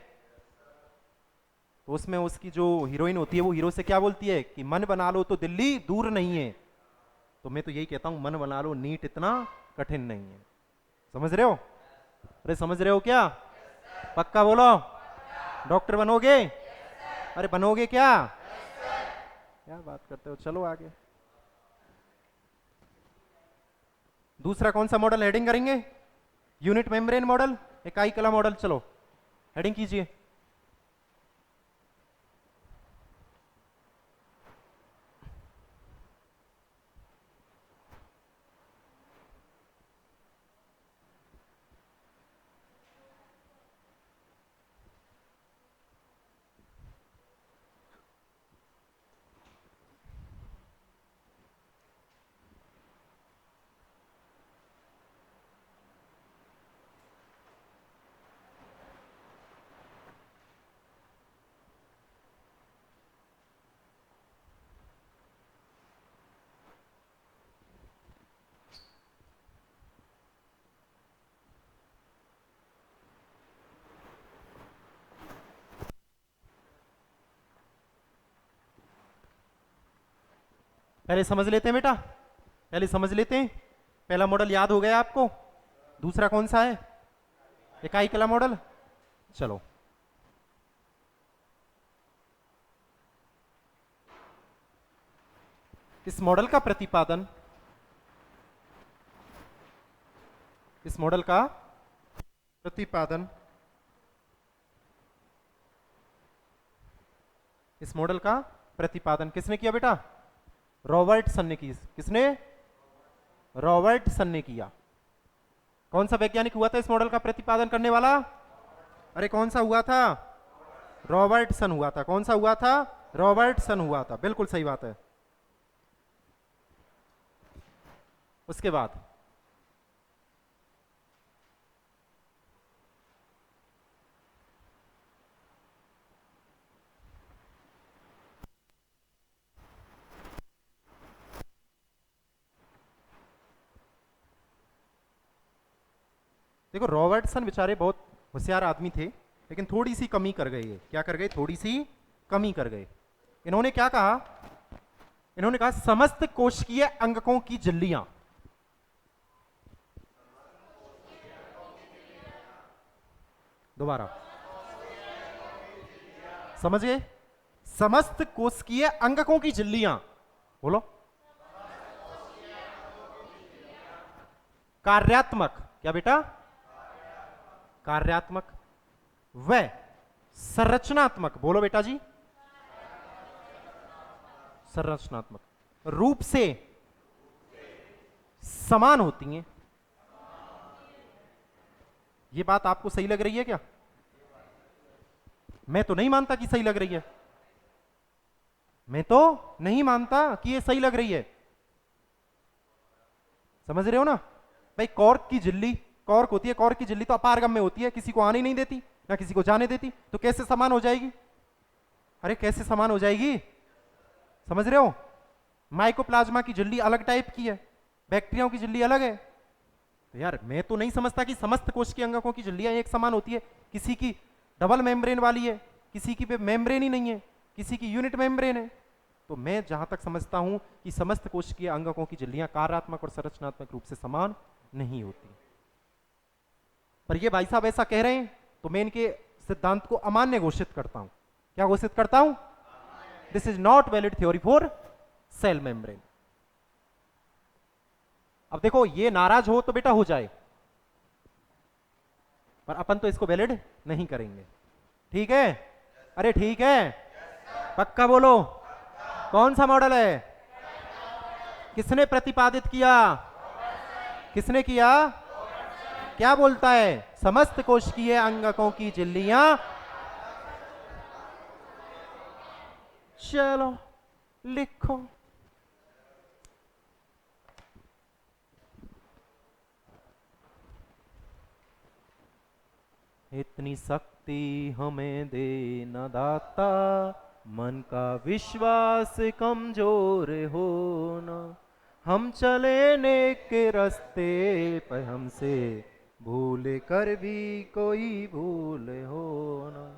तो उसमें उसकी जो हीरोइन होती है वो हीरो से क्या बोलती है कि मन बना लो तो दिल्ली दूर नहीं है। तो मैं तो यही कहता हूं, मन बना लो, नीट इतना कठिन नहीं है। समझ रहे हो? अरे समझ रहे हो क्या? पक्का बोलो। डॉक्टर बनोगे? अरे बनोगे क्या? क्या बात करते हो? चलो आगे। दूसरा कौन सा मॉडल हेडिंग करेंगे? यूनिट मेम्ब्रेन मॉडल, इकाई कला मॉडल। चलो हेडिंग कीजिए। पहले समझ लेते हैं बेटा, पहले समझ लेते हैं। पहला मॉडल याद हो गया आपको? दूसरा कौन सा है? इकाई कला मॉडल। चलो इस मॉडल का प्रतिपादन, इस मॉडल का प्रतिपादन, इस मॉडल का प्रतिपादन किसने किया बेटा? रॉबर्टसन ने की। किसने? रॉबर्टसन ने किया। कौन सा वैज्ञानिक हुआ था इस मॉडल का प्रतिपादन करने वाला? अरे कौन सा हुआ था? रॉबर्टसन हुआ था। कौन सा हुआ था? रॉबर्टसन हुआ था। बिल्कुल सही बात है। उसके बाद देखो रॉबर्टसन बेचारे बहुत होशियार आदमी थे, लेकिन थोड़ी सी कमी कर गए। क्या कर गए? थोड़ी सी कमी कर गए। इन्होंने क्या कहा? इन्होंने कहा समस्त कोशिकीय अंगकों की झिल्लियां, दोबारा समझ गए? समस्त कोशिकीय अंगकों की झिल्लियां, बोलो। कार्यात्मक, क्या बेटा? कार्यात्मक व संरचनात्मक, बोलो बेटा जी। संरचनात्मक रूप से समान होती हैं। ये बात आपको सही लग रही है क्या? मैं तो नहीं मानता कि सही लग रही है। मैं तो नहीं मानता कि ये सही लग रही है। समझ रहे हो ना भाई? कॉर्क की झिल्ली, कॉर्क होती है, कॉर्क की झिल्ली तो अपारगम में होती है, किसी को आने ही नहीं देती ना किसी को जाने देती, तो कैसे समान हो जाएगी? अरे कैसे समान हो जाएगी? समझ रहे हो? माइकोप्लाज्मा की झिल्ली अलग टाइप की है, बैक्टीरियाओं की झिल्ली अलग है। तो यार मैं तो नहीं समझता कि समस्त कोश की अंगकों की झिल्लियां एक समान होती है। किसी की डबल मेम्ब्रेन वाली है, किसी की पे मेम्ब्रेन ही नहीं है, किसी की यूनिट मेम्ब्रेन है। तो मैं जहां तक समझता हूं कि समस्त कोशिकीय अंगकों की झिल्लियां कार्यात्मक और संरचनात्मक रूप से समान नहीं होती। पर ये भाई साहब ऐसा कह रहे हैं तो मैं इनके सिद्धांत को अमान्य घोषित करता हूं। क्या घोषित करता हूं? This is not valid theory for sale membrane. अब देखो ये नाराज हो तो बेटा हो जाए, पर अपन तो इसको वैलिड नहीं करेंगे। ठीक है? अरे ठीक है, पक्का बोलो। कौन सा मॉडल है? किसने प्रतिपादित किया? किसने किया? क्या बोलता है? समस्त कोशिकीय अंगकों की झिल्लियां। चलो लिखो। इतनी शक्ति हमें दे न दाता, मन का विश्वास कमजोर हो न। हम चले नेक के रास्ते पर, हमसे भूल कर भी कोई भूल हो न।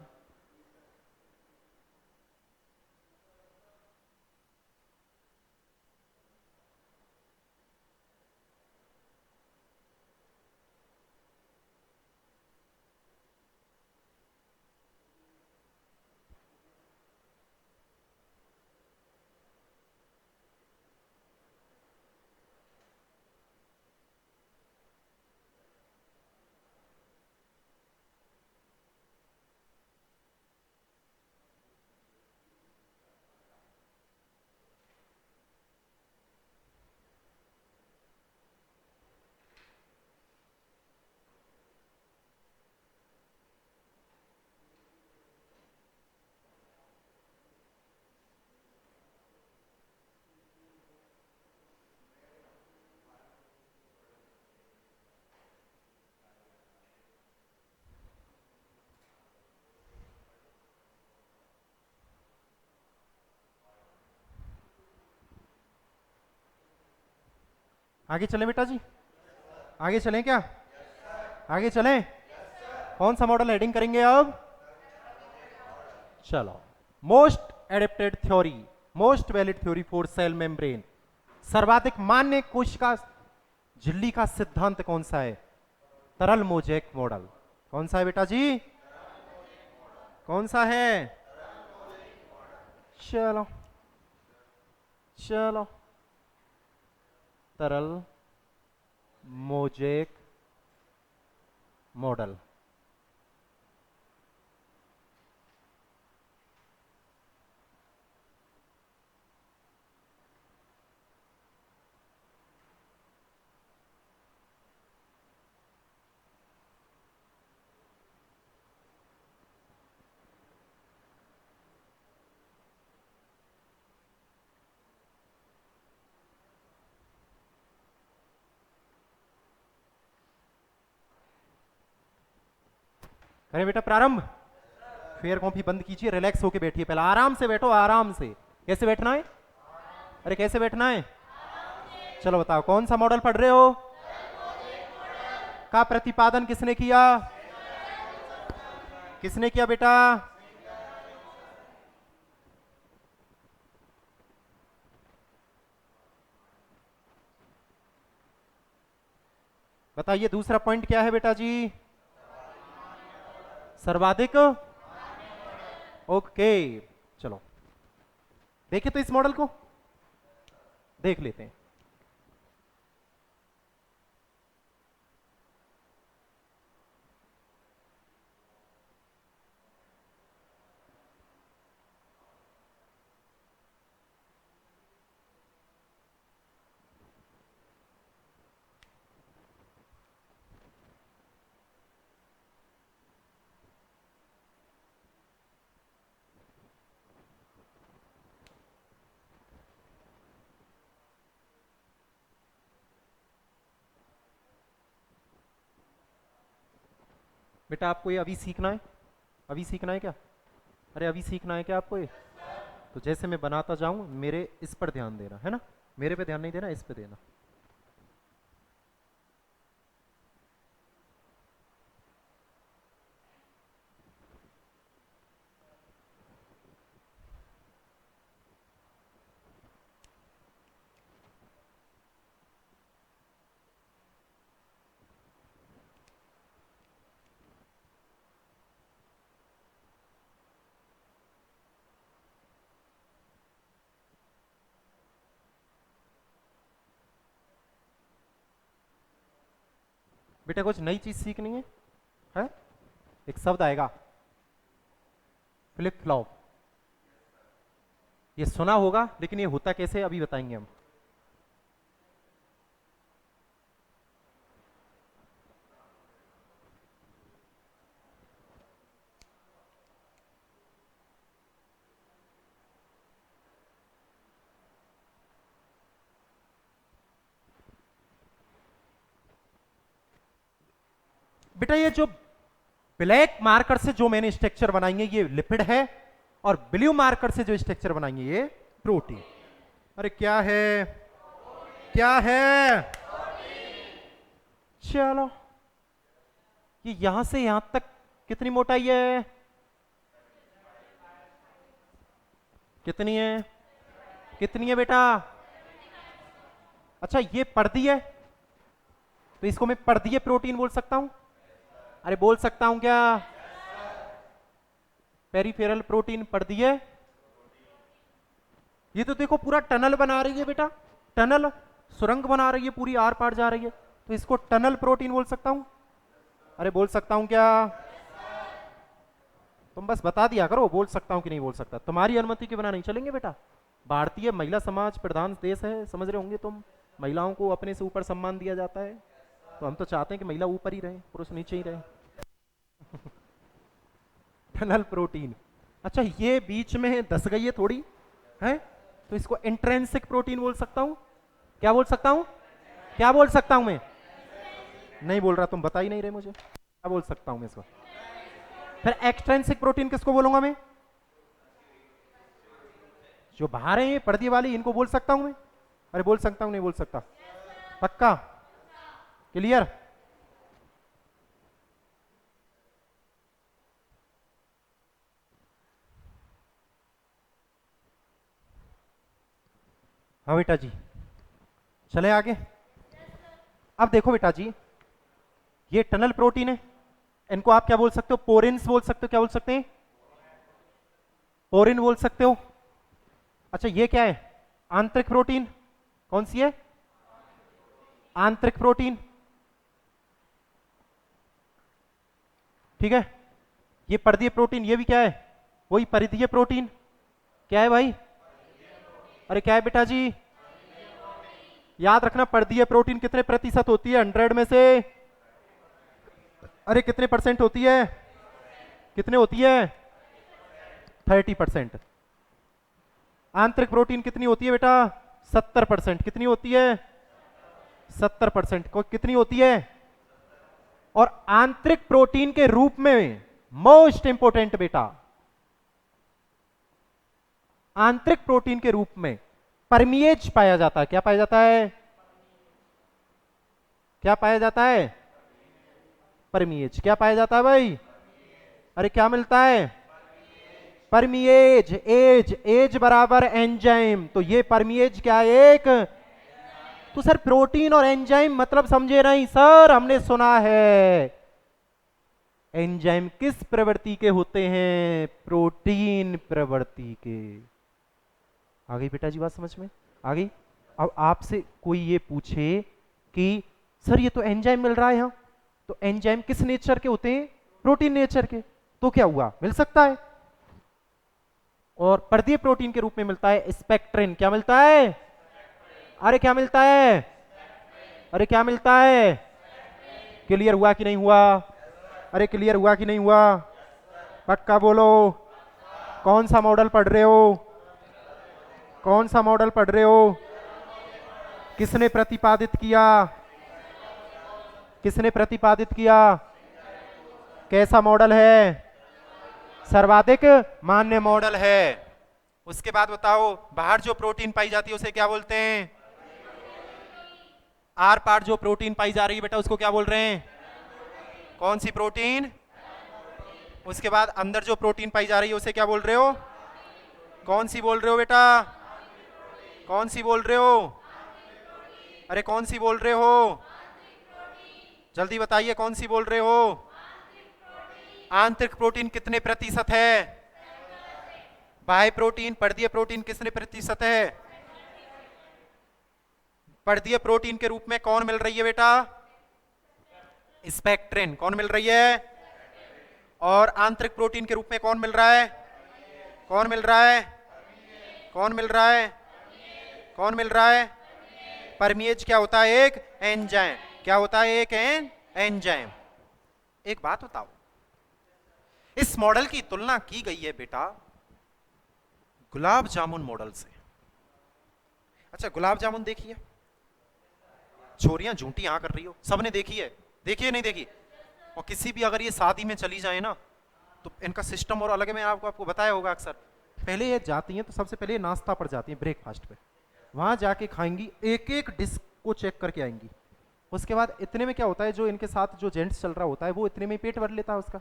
आगे चलें बेटा जी? आगे चलें क्या? आगे चलें? कौन सा मॉडल हेडिंग करेंगे अब? चलो, most adapted theory, most valid theory for sale membrane. सर्वाधिक मान्य कोशिका झिल्ली का सिद्धांत कौन सा है? तरल मोजेक मॉडल। कौन सा है बेटा जी? कौन सा है? चलो चलो, तरल मोजेक मॉडल। करें बेटा प्रारंभ? फेयर कॉपी बंद कीजिए, रिलैक्स होके बैठिए, पहले आराम से बैठो, आराम से। कैसे बैठना है? अरे कैसे बैठना है? चलो बताओ कौन सा मॉडल पढ़ रहे हो? का प्रतिपादन किसने किया? किसने किया बेटा? बताइए दूसरा पॉइंट क्या है बेटा जी? सर्वाधिक। ओके, चलो देखे तो इस मॉडल को देख लेते हैं। बेटा आपको ये अभी सीखना है, अभी सीखना है क्या? अरे अभी सीखना है क्या आपको ये? तो जैसे मैं बनाता जाऊं मेरे इस पर ध्यान देना है ना, मेरे पे ध्यान नहीं देना, इस पे देना। बेटा कुछ नई चीज सीखनी है? एक शब्द आएगा फ्लिप फ्लॉप, ये सुना होगा लेकिन ये होता कैसे अभी बताएंगे हम। बेटा ये जो ब्लैक मार्कर से जो मैंने स्ट्रक्चर बनाएंगे ये लिपिड है, और ब्लू मार्कर से जो स्ट्रक्चर बनाएंगे ये प्रोटीन। अरे क्या है, क्या है? चलो ये यहां से यहां तक कितनी मोटाई है? कितनी है? कितनी है बेटा? अच्छा ये पर्दी है, तो इसको मैं पर्दीय प्रोटीन बोल सकता हूं? अरे बोल सकता हूं क्या? पेरिफेरल प्रोटीन पर्दीय। ये तो देखो पूरा टनल बना रही है बेटा, टनल सुरंग बना रही है, पूरी आर पार जा रही है, तो इसको टनल प्रोटीन बोल सकता हूं? अरे बोल सकता हूं क्या? तुम बस बता दिया करो बोल सकता हूं कि नहीं बोल सकता, तुम्हारी अनुमति के बिना नहीं चलेंगे बेटा। भारतीय महिला समाज प्रधान देश है, समझ रहे होंगे तुम, महिलाओं को अपने से ऊपर सम्मान दिया जाता है, तो हम तो चाहते हैं कि महिला ऊपर ही रहे, पुरुष नीचे ही रहे। Tunnel protein. अच्छा ये बीच में दस गई है थोड़ी है, तो इसको इंट्रेंसिक प्रोटीन बोल सकता हूं? क्या बोल सकता हूं? क्या बोल सकता हूं मैं? नहीं बोल रहा, तुम बता ही नहीं रहे मुझे, क्या बोल सकता हूं मैं इसको? फिर एक्सट्रेंसिक प्रोटीन किसको बोलूंगा मैं? जो बाहर है ये पर्दे वाली, इनको बोल सकता हूं मैं? अरे बोल सकता हूं नहीं बोल सकता? पक्का? क्लियर? हाँ बेटा जी, चले आगे। अब देखो बेटा जी, ये टनल प्रोटीन है, इनको आप क्या बोल सकते हो? पोरिन्स बोल सकते हो। क्या बोल सकते हैं? पोरिन बोल सकते हो। अच्छा ये क्या है? आंतरिक प्रोटीन। कौन सी है? आंतरिक प्रोटीन, ठीक है। ये पर्दीय प्रोटीन, ये भी क्या है? वही परिधीय प्रोटीन। क्या है भाई? अरे क्या है बेटा जी? याद रखना पर्दीय प्रोटीन कितने प्रतिशत होती है 100 में से? अरे कितने परसेंट होती है? कितने होती है? 30%। आंतरिक प्रोटीन कितनी होती है बेटा? 70%। कितनी होती है? 70%। को कितनी होती है? और आंतरिक प्रोटीन के रूप में मोस्ट इंपोर्टेंट बेटा, आंतरिक प्रोटीन के रूप में परमिएज पाया जाता है। क्या पाया जाता है? क्या पाया जाता है? परमिएज। क्या पाया जाता है भाई? अरे क्या मिलता है? परमिएज। एज, एज बराबर एंजाइम, तो ये परमिएज क्या है? एक। तो सर प्रोटीन और एंजाइम मतलब समझे नहीं सर? हमने सुना है एंजाइम किस प्रवृत्ति के होते हैं? प्रोटीन प्रवृत्ति के। आ गई बेटा जी बात समझ में? आ गई? अब आपसे कोई ये पूछे कि सर ये तो एंजाइम मिल रहा है यहां, तो एंजाइम किस नेचर के होते हैं? प्रोटीन नेचर के। तो क्या हुआ? मिल सकता है। और पर्दीय प्रोटीन के रूप में मिलता है स्पेक्ट्रिन। क्या मिलता है? अरे क्या मिलता है? अरे क्या मिलता है? क्लियर हुआ कि नहीं हुआ? अरे क्लियर हुआ कि नहीं हुआ? पक्का बोलो। कौन सा मॉडल पढ़ रहे हो? कौन सा मॉडल पढ़ रहे हो? किसने प्रतिपादित किया? किसने प्रतिपादित किया? कैसा मॉडल है? सर्वाधिक मान्य मॉडल है। उसके बाद बताओ, बाहर जो प्रोटीन पाई जाती है उसे क्या बोलते हैं? आर पार जो प्रोटीन पाई जा रही है बेटा उसको क्या बोल रहे हैं? कौन सी प्रोटीन? उसके बाद अंदर जो प्रोटीन पाई जा रही है उसे क्या बोल रहे हो? कौन सी बोल रहे हो बेटा? कौन सी बोल रहे हो? अरे कौन सी बोल रहे हो? जल्दी बताइए, कौन सी बोल रहे हो? आंतरिक प्रोटीन कितने प्रतिशत है? बाह्य प्रोटीन, पर्दीय प्रोटीन कितने प्रतिशत है? पर्दीय प्रोटीन के रूप में कौन मिल रही है बेटा? स्पेक्ट्रिन। कौन मिल रही है? और आंतरिक प्रोटीन के रूप में कौन मिल रहा है? कौन मिल रहा है? कौन मिल रहा है? कौन मिल रहा है? परमीएज क्या होता है? एक एंजाइम। क्या होता है? एक एंजाइम। एक बात बताओ, इस मॉडल की तुलना की गई है बेटा गुलाब जामुन मॉडल से। अच्छा, गुलाब जामुन देखिए, छोरियां झूठी कर रही हो, सबने देखी है? देखी है नहीं देखी? और किसी भी अगर ये शादी में चली जाए ना तो इनका सिस्टम और अलग है। मैं आपको बताया होगा अक्सर, पहले ये जाती हैं तो सबसे पहले नाश्ता पर जाती हैं ब्रेकफास्ट पे, वहां जाके खाएंगी, एक एक डिश को चेक करके आएंगी। उसके बाद इतने में क्या होता है, जो इनके साथ जो जेंट्स चल रहा होता है वो इतने में पेट भर लेता है उसका,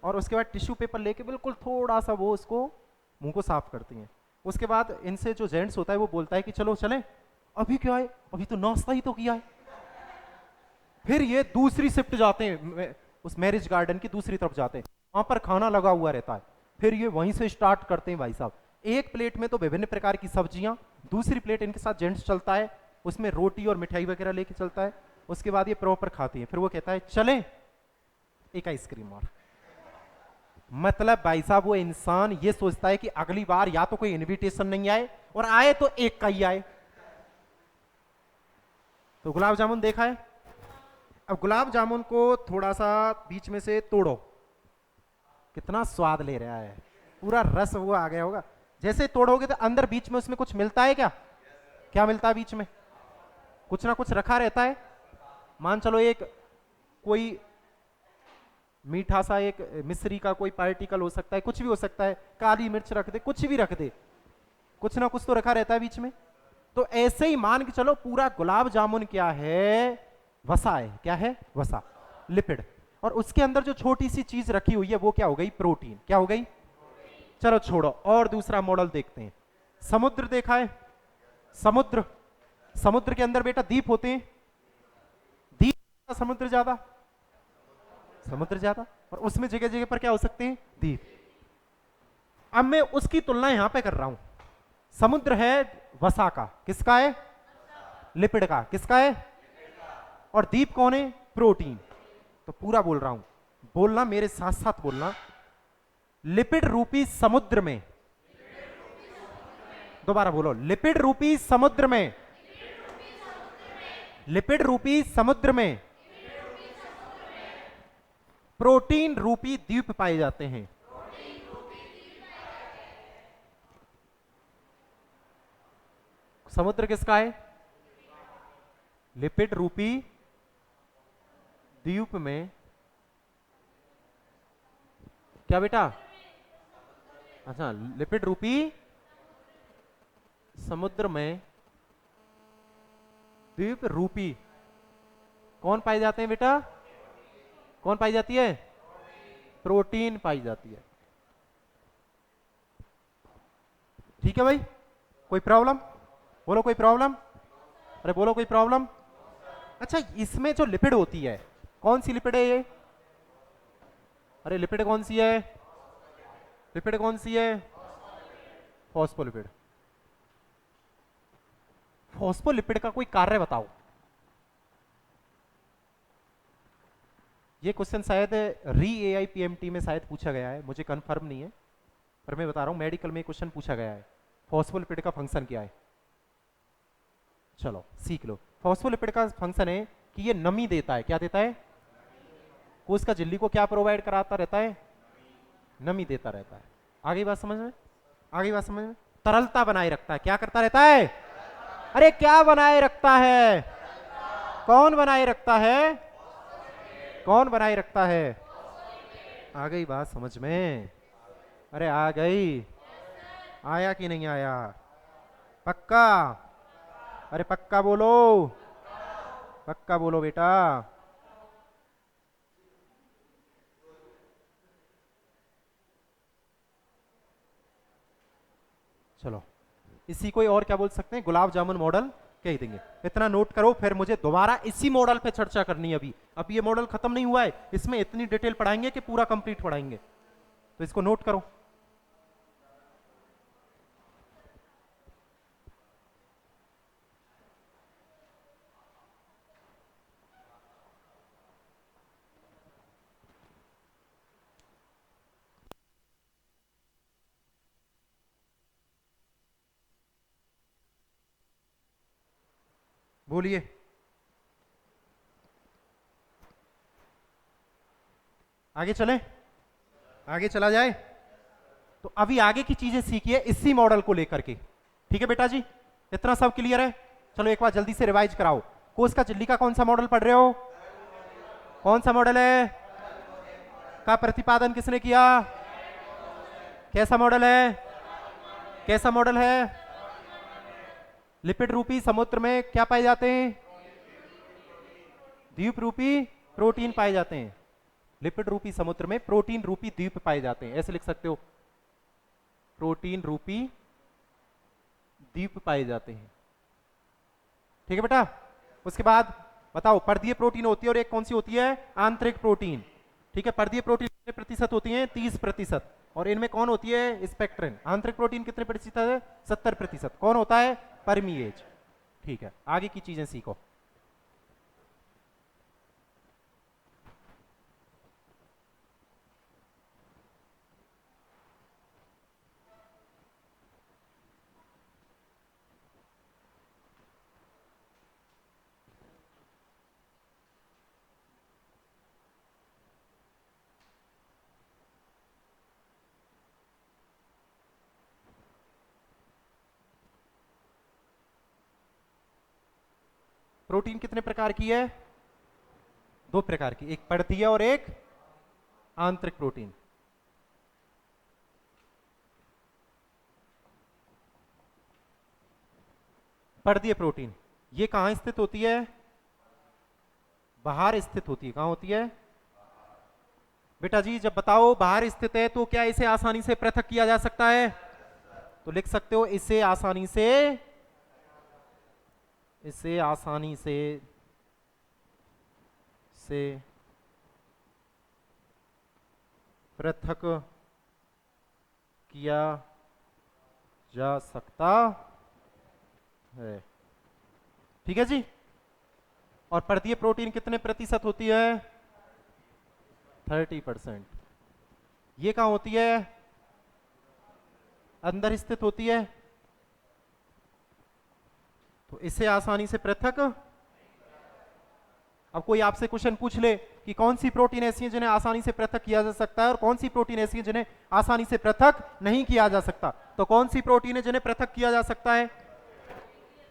और उसके बाद टिश्यू पेपर लेके बिल्कुल थोड़ा सा वो उसको मुंह को साफ करती हैं। उसके बाद इनसे जो जेंट्स होता है वो बोलता है कि चलो चलें, अभी क्या है, अभी तो नाश्ता ही तो किया है। फिर ये दूसरी शिफ्ट जाते हैं, उस मैरिज गार्डन की दूसरी तरफ जाते हैं, वहां पर खाना लगा हुआ रहता है, फिर ये वहीं से स्टार्ट करते हैं। भाई साहब, एक प्लेट में तो विभिन्न प्रकार की सब्जियां, दूसरी प्लेट इनके साथ जेंट्स चलता है, उसमें रोटी और मिठाई वगैरह लेके चलता है। उसके बाद ये प्रॉपर खाती है, फिर वो कहता है चलें एक आइसक्रीम और। मतलब भाई साहब, वो इंसान ये सोचता है कि अगली बार या तो कोई इनविटेशन नहीं आए, और आए तो एक का ही आए। तो गुलाब जामुन देखा है। अब गुलाब जामुन को थोड़ा सा बीच में से तोड़ो, कितना स्वाद ले रहा है, पूरा रस वो आ गया होगा। जैसे तोड़ोगे तो अंदर बीच में उसमें कुछ मिलता है क्या? क्या मिलता है बीच में? कुछ ना कुछ रखा रहता है। मान चलो एक कोई मीठा सा एक मिश्री का कोई पार्टिकल हो सकता है, कुछ भी हो सकता है, काली मिर्च रख दे, कुछ भी रख दे, कुछ ना कुछ तो रखा रहता है बीच में। तो ऐसे ही मान के चलो पूरा गुलाब जामुन क्या है? वसा है। क्या है? वसा, लिपिड। और उसके अंदर जो छोटी सी चीज रखी हुई है वो क्या हो गई? प्रोटीन। क्या हो गई? चलो छोड़ो, और दूसरा मॉडल देखते हैं। समुद्र देखा है? समुद्र, समुद्र के अंदर बेटा द्वीप होते हैं, द्वीप समुद्र ज्यादा, समुद्र ज्यादा, और उसमें जगह जगह पर क्या हो सकते हैं? द्वीप। अब मैं उसकी तुलना यहां पे कर रहा हूं। समुद्र है वसा का, किसका है? लिपिड का। किसका है? और द्वीप कौन है? प्रोटीन। तो पूरा बोल रहा हूं, बोलना मेरे साथ साथ बोलना। लिपिड रूपी समुद्र में, दोबारा बोलो, लिपिड रूपी समुद्र में, लिपिड रूपी समुद्र में प्रोटीन रूपी द्वीप पाए जाते हैं। समुद्र किसका है? लिपिड रूपी द्वीप में क्या बेटा? अच्छा, लिपिड रूपी समुद्र में द्वीप रूपी कौन पाए जाते हैं बेटा? कौन पाई जाती है? प्रोटीन पाई जाती है। ठीक है भाई, कोई प्रॉब्लम? बोलो कोई प्रॉब्लम? अरे बोलो कोई प्रॉब्लम? अच्छा, इसमें जो लिपिड होती है, कौन सी लिपिड है ये? अरे लिपिड कौन सी है? लिपिड कौन सी है? फॉस्फोलिपिड। फॉस्फोलिपिड का कोई कार्य बताओ। ये क्वेश्चन शायद री AIPMT में शायद पूछा गया है, मुझे कंफर्म नहीं है, पर मैं बता रहा हूं मेडिकल में क्वेश्चन पूछा गया है, फॉस्फोलिपिड का फंक्शन क्या है। चलो सीख लो। फॉस्फोलिपिड का फंक्शन है कि ये नमी देता है। क्या देता है? कोशिका का झिल्ली को क्या प्रोवाइड कराता रहता है? नमी देता रहता है। आगे बात समझ में? आगे बात समझ में? तरलता बनाए रखता है। क्या करता रहता है? अरे क्या बनाए रखता है? कौन बनाए रखता है? कौन बनाए रखता है? आ गई बात समझ में? अरे आ गई? आया कि नहीं आया? पक्का? अरे पक्का बोलो, पक्का बोलो बेटा। चलो, इसी को और क्या बोल सकते हैं, गुलाब जामुन मॉडल कह देंगे। इतना नोट करो, फिर मुझे दोबारा इसी मॉडल पे चर्चा करनी है। अभी अब ये मॉडल खत्म नहीं हुआ है, इसमें इतनी डिटेल पढ़ाएंगे कि पूरा कंप्लीट पढ़ाएंगे, तो इसको नोट करो। बोलिए। आगे चले, आगे चला जाए। तो अभी आगे की चीजें सीखिए इसी मॉडल को लेकर के। ठीक है बेटा जी, इतना सब क्लियर है? चलो एक बार जल्दी से रिवाइज कराओ। कोस का चिल्ली का कौन सा मॉडल पढ़ रहे हो? कौन सा मॉडल है? का प्रतिपादन किसने किया? कैसा मॉडल है? कैसा मॉडल है? लिपिड रूपी समुद्र में क्या पाए जाते हैं? द्वीप रूपी प्रोटीन पाए जाते हैं। लिपिड रूपी समुद्र में प्रोटीन रूपी द्वीप पाए जाते हैं, ऐसे लिख सकते हो, प्रोटीन रूपी द्वीप पाए जाते हैं। ठीक है बेटा? उसके बाद बताओ, पर्दीय प्रोटीन होती है और एक कौन सी होती है? आंतरिक प्रोटीन। ठीक है, पर्दीय प्रोटीन कितने प्रतिशत होती है? 30%। और इनमें कौन होती है? स्पेक्ट्रिन। आंतरिक प्रोटीन कितने प्रतिशत है? 70%। कौन होता है? परमीएज। ठीक है, आगे की चीजें सीखो। प्रोटीन कितने प्रकार की है? दो प्रकार की, एक पर्दीय और एक आंतरिक प्रोटीन। पर्दीय प्रोटीन ये कहां स्थित होती है? बाहर स्थित होती है। कहां होती है बेटा जी? जब बताओ बाहर स्थित है तो क्या इसे आसानी से पृथक किया जा सकता है? तो लिख सकते हो, इसे आसानी से, इसे आसानी से पृथक किया जा सकता है। ठीक है जी? और पर्दीय प्रोटीन कितने प्रतिशत होती है? 30%। ये कहां होती है? अंदर स्थित होती है। तो इसे आसानी से पृथक, अब कोई आपसे क्वेश्चन पूछ ले कि कौन सी प्रोटीन ऐसी है जिन्हें आसानी से पृथक किया जा सकता है और कौन सी प्रोटीन ऐसी है जिन्हें आसानी से पृथक नहीं किया जा सकता, तो कौन सी प्रोटीन है जिन्हें पृथक किया जा सकता है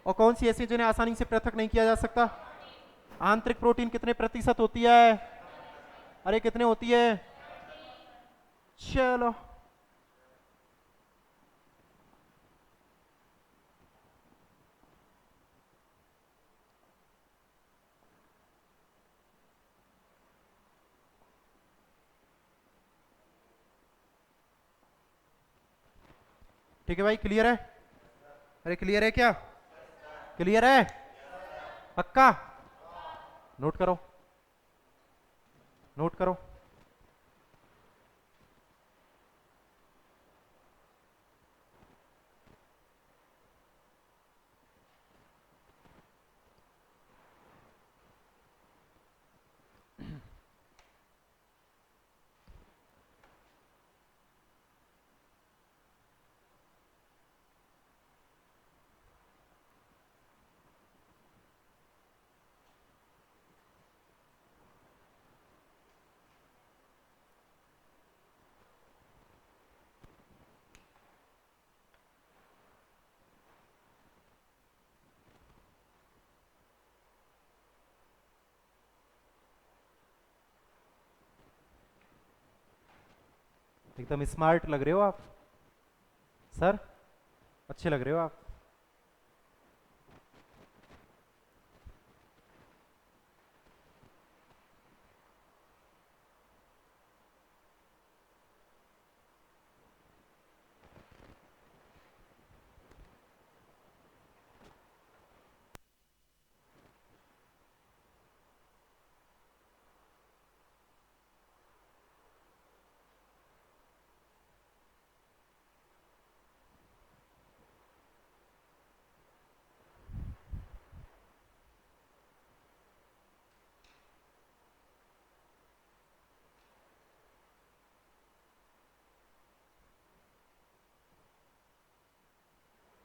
और कौन सी ऐसी है जिन्हें आसानी से पृथक नहीं किया जा सकता? आंतरिक प्रोटीन कितने प्रतिशत होती है? अरे कितने होती है? चलो, ठीक है भाई, क्लियर है? अरे क्लियर है क्या? क्लियर है? पक्का? नोट करो, नोट करो। एकदम स्मार्ट लग रहे हो आप सर, अच्छे लग रहे हो आप।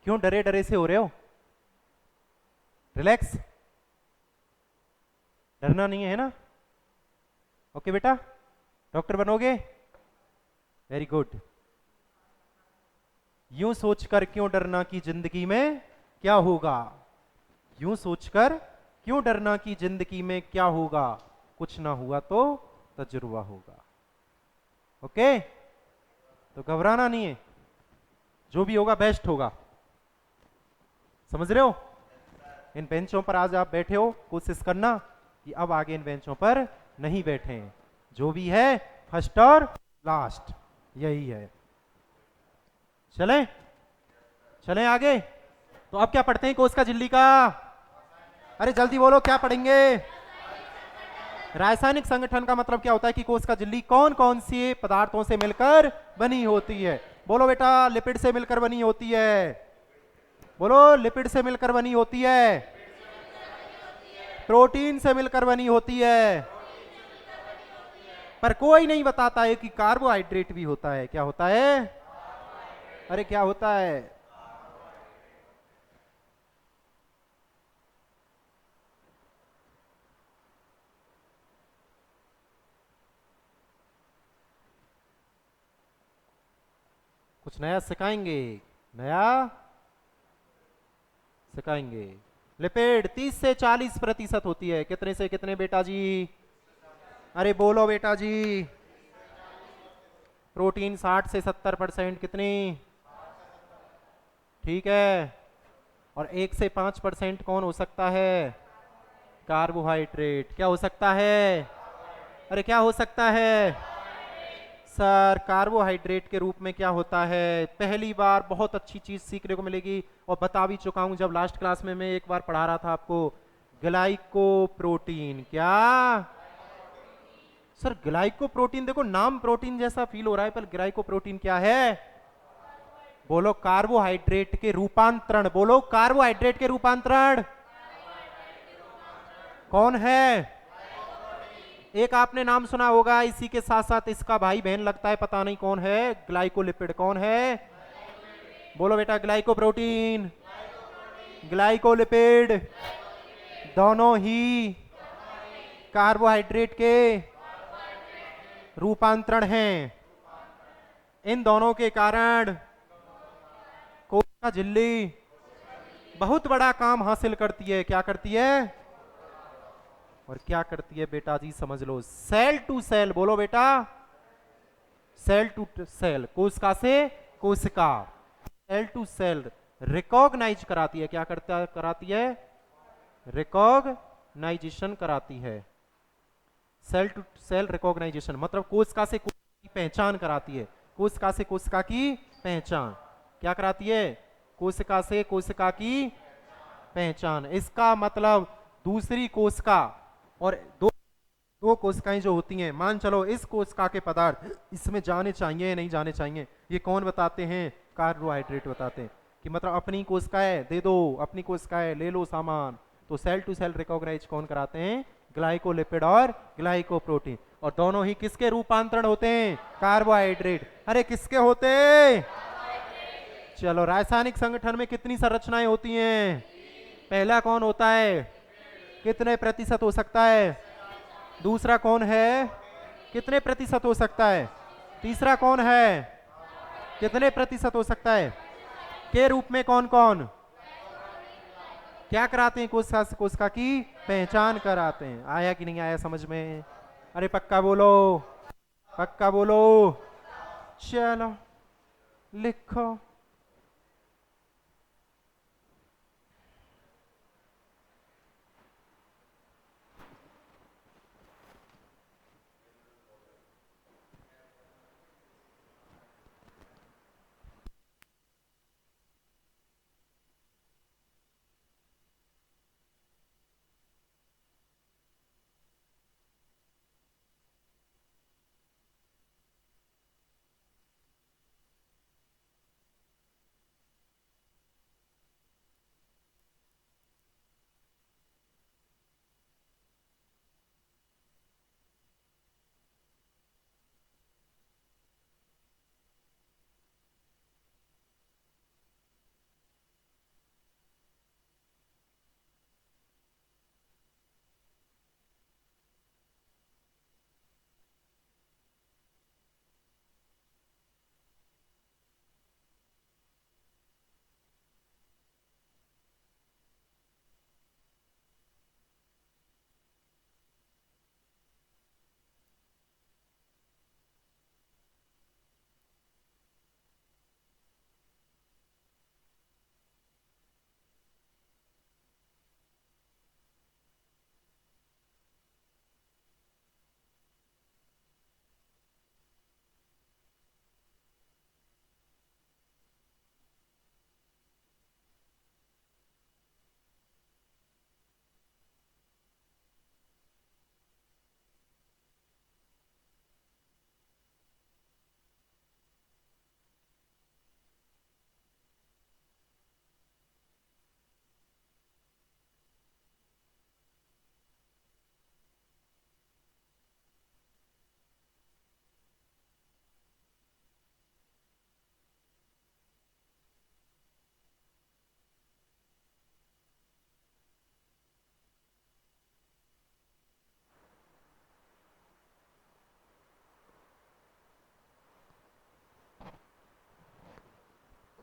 क्यों डरे डरे से हो रहे हो? रिलैक्स, डरना नहीं है ना? ओके बेटा, डॉक्टर बनोगे? Very good. यूं सोचकर क्यों डरना कि जिंदगी में क्या होगा, यूं सोचकर क्यों डरना कि जिंदगी में क्या होगा, कुछ ना हुआ तो तजुर्बा होगा। ओके, तो घबराना नहीं है, जो भी होगा बेस्ट होगा। समझ रहे हो? इन बेंचों पर आज आप बैठे हो, कोशिश करना कि अब आगे इन बेंचों पर नहीं बैठे। जो भी है फर्स्ट और लास्ट यही है। चलें चलें आगे। तो अब क्या पढ़ते हैं कोशिका झिल्ली का? अरे जल्दी बोलो, क्या पढ़ेंगे? रासायनिक संगठन का मतलब क्या होता है कि कोशिका झिल्ली कौन कौन से पदार्थों से मिलकर बनी होती है? बोलो बेटा, लिपिड से मिलकर बनी होती है। बोलो, लिपिड से मिलकर बनी होती है। प्रोटीन से मिलकर बनी होती है। पर कोई नहीं बताता है कि कार्बोहाइड्रेट भी होता है। क्या होता है? अरे क्या होता है? कुछ नया सिखाएंगे, नया सिखाएंगे। लिपिड 30 से 40% होती है। कितने से कितने बेटा जी? अरे बोलो बेटा जी। प्रोटीन 60 से 70%। कितनी? ठीक है। और 1 से 5% कौन हो सकता है? कार्बोहाइड्रेट। क्या हो सकता है? अरे क्या हो सकता है सर? कार्बोहाइड्रेट के रूप में क्या होता है? पहली बार बहुत अच्छी चीज सीखने को मिलेगी, और बता भी चुका हूं जब लास्ट क्लास में मैं एक बार पढ़ा रहा था आपको। ग्लाइकोप्रोटीन। क्या सर? ग्लाइकोप्रोटीन, देखो नाम प्रोटीन जैसा फील हो रहा है, पर ग्लाइकोप्रोटीन क्या है? बोलो, कार्बोहाइड्रेट के रूपांतरण। बोलो, कार्बोहाइड्रेट के रूपांतरण कौन है? एक आपने नाम सुना होगा, इसी के साथ साथ इसका भाई बहन लगता है, पता नहीं कौन है। ग्लाइकोलिपिड। कौन है? बोलो बेटा, ग्लाइकोप्रोटीन, ग्लाइकोलिपिड दोनों ही कार्बोहाइड्रेट के रूपांतरण हैं। इन दोनों के कारण कोशिका झिल्ली बहुत बड़ा काम हासिल करती है। क्या करती है? और क्या करती है बेटा जी? समझ लो, सेल टू सेल। बोलो बेटा, सेल टू सेल, कोशिका से कोशिका, सेल टू सेल रिकॉग्नाइज कराती है। क्या करता कराती है? रिकॉग्नाइजेशन कराती है। सेल टू सेल रिकॉग्नाइजेशन मतलब कोशिका से कोशिका की पहचान कराती है। कोशिका से कोशिका की पहचान क्या कराती है? कोशिका से कोशिका की पहचान। इसका मतलब दूसरी कोशिका और दो कोशिकाएं जो होती हैं, मान चलो इस कोशिका के पदार्थ इसमें जाने चाहिए या नहीं जाने चाहिए, ये कौन बताते हैं? कार्बोहाइड्रेट बताते हैं। कि मतलब अपनी कोशिकाएं दे दो, अपनी कोशिकाएं ले लो सामान। तो सेल टू सेल रिकॉग्नाइज कौन कराते हैं? ग्लाइकोलिपिड और ग्लाइकोप्रोटीन। और दोनों ही किसके रूपांतरण होते हैं? कार्बोहाइड्रेट। अरे किसके होते? चलो, रासायनिक संगठन में कितनी संरचनाएं होती हैं? पहला कौन होता है? कितने प्रतिशत हो सकता है? दूसरा कौन है? कितने प्रतिशत हो सकता है? तीसरा कौन है? कितने प्रतिशत हो सकता है? के रूप में कौन कौन क्या कराते हैं? कोशिका से कोशिका की पहचान कराते हैं। आया कि नहीं आया समझ में? अरे पक्का बोलो, पक्का बोलो। चलो लिखो।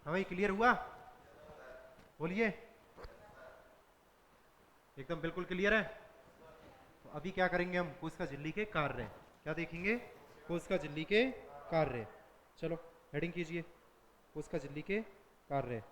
हाँ भाई, क्लियर हुआ? बोलिए। एकदम बिल्कुल क्लियर है। तो अभी क्या करेंगे हम? कोशिका झिल्ली के कार्य। क्या देखेंगे? कोशिका झिल्ली के कार्य। चलो हेडिंग कीजिए, कोशिका झिल्ली के कार्य।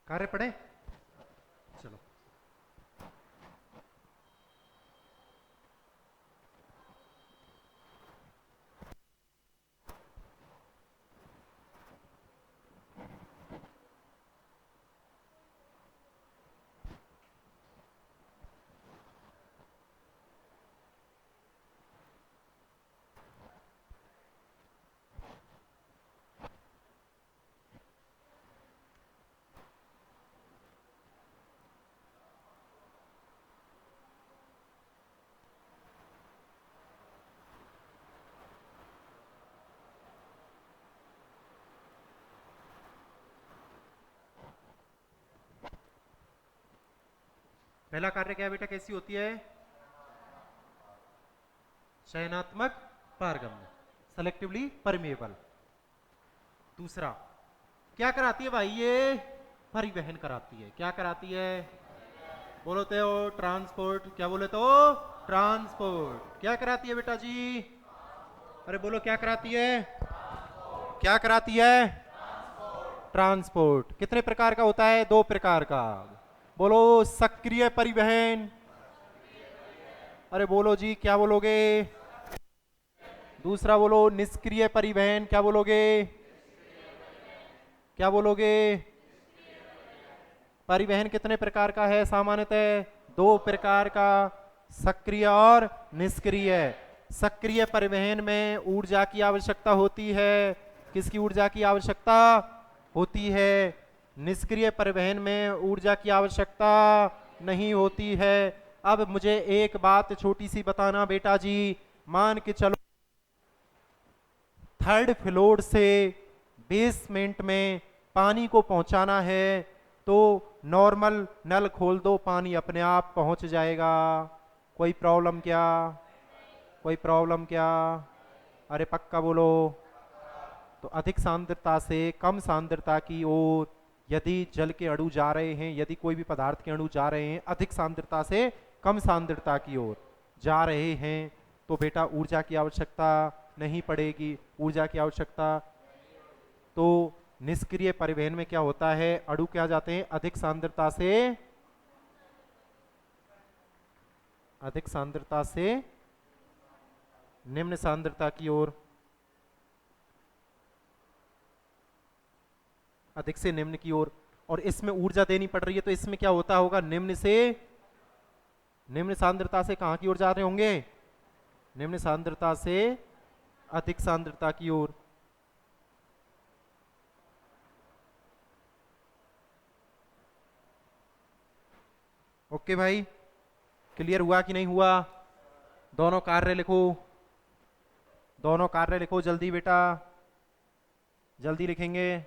कार्य पढ़े? चलो। पहला कार्य क्या है बेटा? कैसी होती है? चयनात्मक पारगम्य, सेलेक्टिवली परमेबल। दूसरा क्या कराती है भाई? ये परिवहन कराती है। क्या कराती है? बोलो तो ट्रांसपोर्ट। क्या बोले तो? ट्रांसपोर्ट। क्या कराती है बेटा जी? अरे बोलो, क्या कराती है? क्या कराती है? ट्रांसपोर्ट। कितने प्रकार का होता है? दो प्रकार का। बोलो, सक्रिय परिवहन। अरे बोलो जी, क्या बोलोगे? दूसरा बोलो, निष्क्रिय परिवहन। क्या बोलोगे? क्या बोलोगे? परिवहन कितने प्रकार का है सामान्यतः? दो प्रकार का, सक्रिय और निष्क्रिय। सक्रिय परिवहन में ऊर्जा की आवश्यकता होती है। किसकी ऊर्जा की आवश्यकता होती है? निष्क्रिय परिवहन में ऊर्जा की आवश्यकता नहीं होती है। अब मुझे एक बात छोटी सी बताना बेटा जी। मान के चलो थर्ड फ्लोर से बेसमेंट में पानी को पहुंचाना है तो नॉर्मल नल खोल दो, पानी अपने आप पहुंच जाएगा। कोई प्रॉब्लम क्या? कोई प्रॉब्लम क्या? अरे पक्का बोलो। तो अधिक सांद्रता से कम सांद्रता की ओर यदि जल के अणु जा रहे हैं, यदि कोई भी पदार्थ के अणु जा रहे हैं अधिक सांद्रता से कम सांद्रता की ओर जा रहे हैं, तो बेटा ऊर्जा की आवश्यकता नहीं पड़ेगी। ऊर्जा की आवश्यकता तो निष्क्रिय परिवहन में क्या होता है, अणु क्या जाते हैं अधिक सांद्रता से निम्न सांद्रता की ओर, अधिक से निम्न की ओर। और इसमें ऊर्जा देनी पड़ रही है तो इसमें क्या होता होगा, निम्न से निम्न सांद्रता से कहां की ओर जा रहे होंगे, निम्न सांद्रता से अधिक सांद्रता की ओर। ओके भाई, क्लियर हुआ कि नहीं हुआ? दोनों कार्य लिखो, दोनों कार्य लिखो जल्दी बेटा, जल्दी लिखेंगे।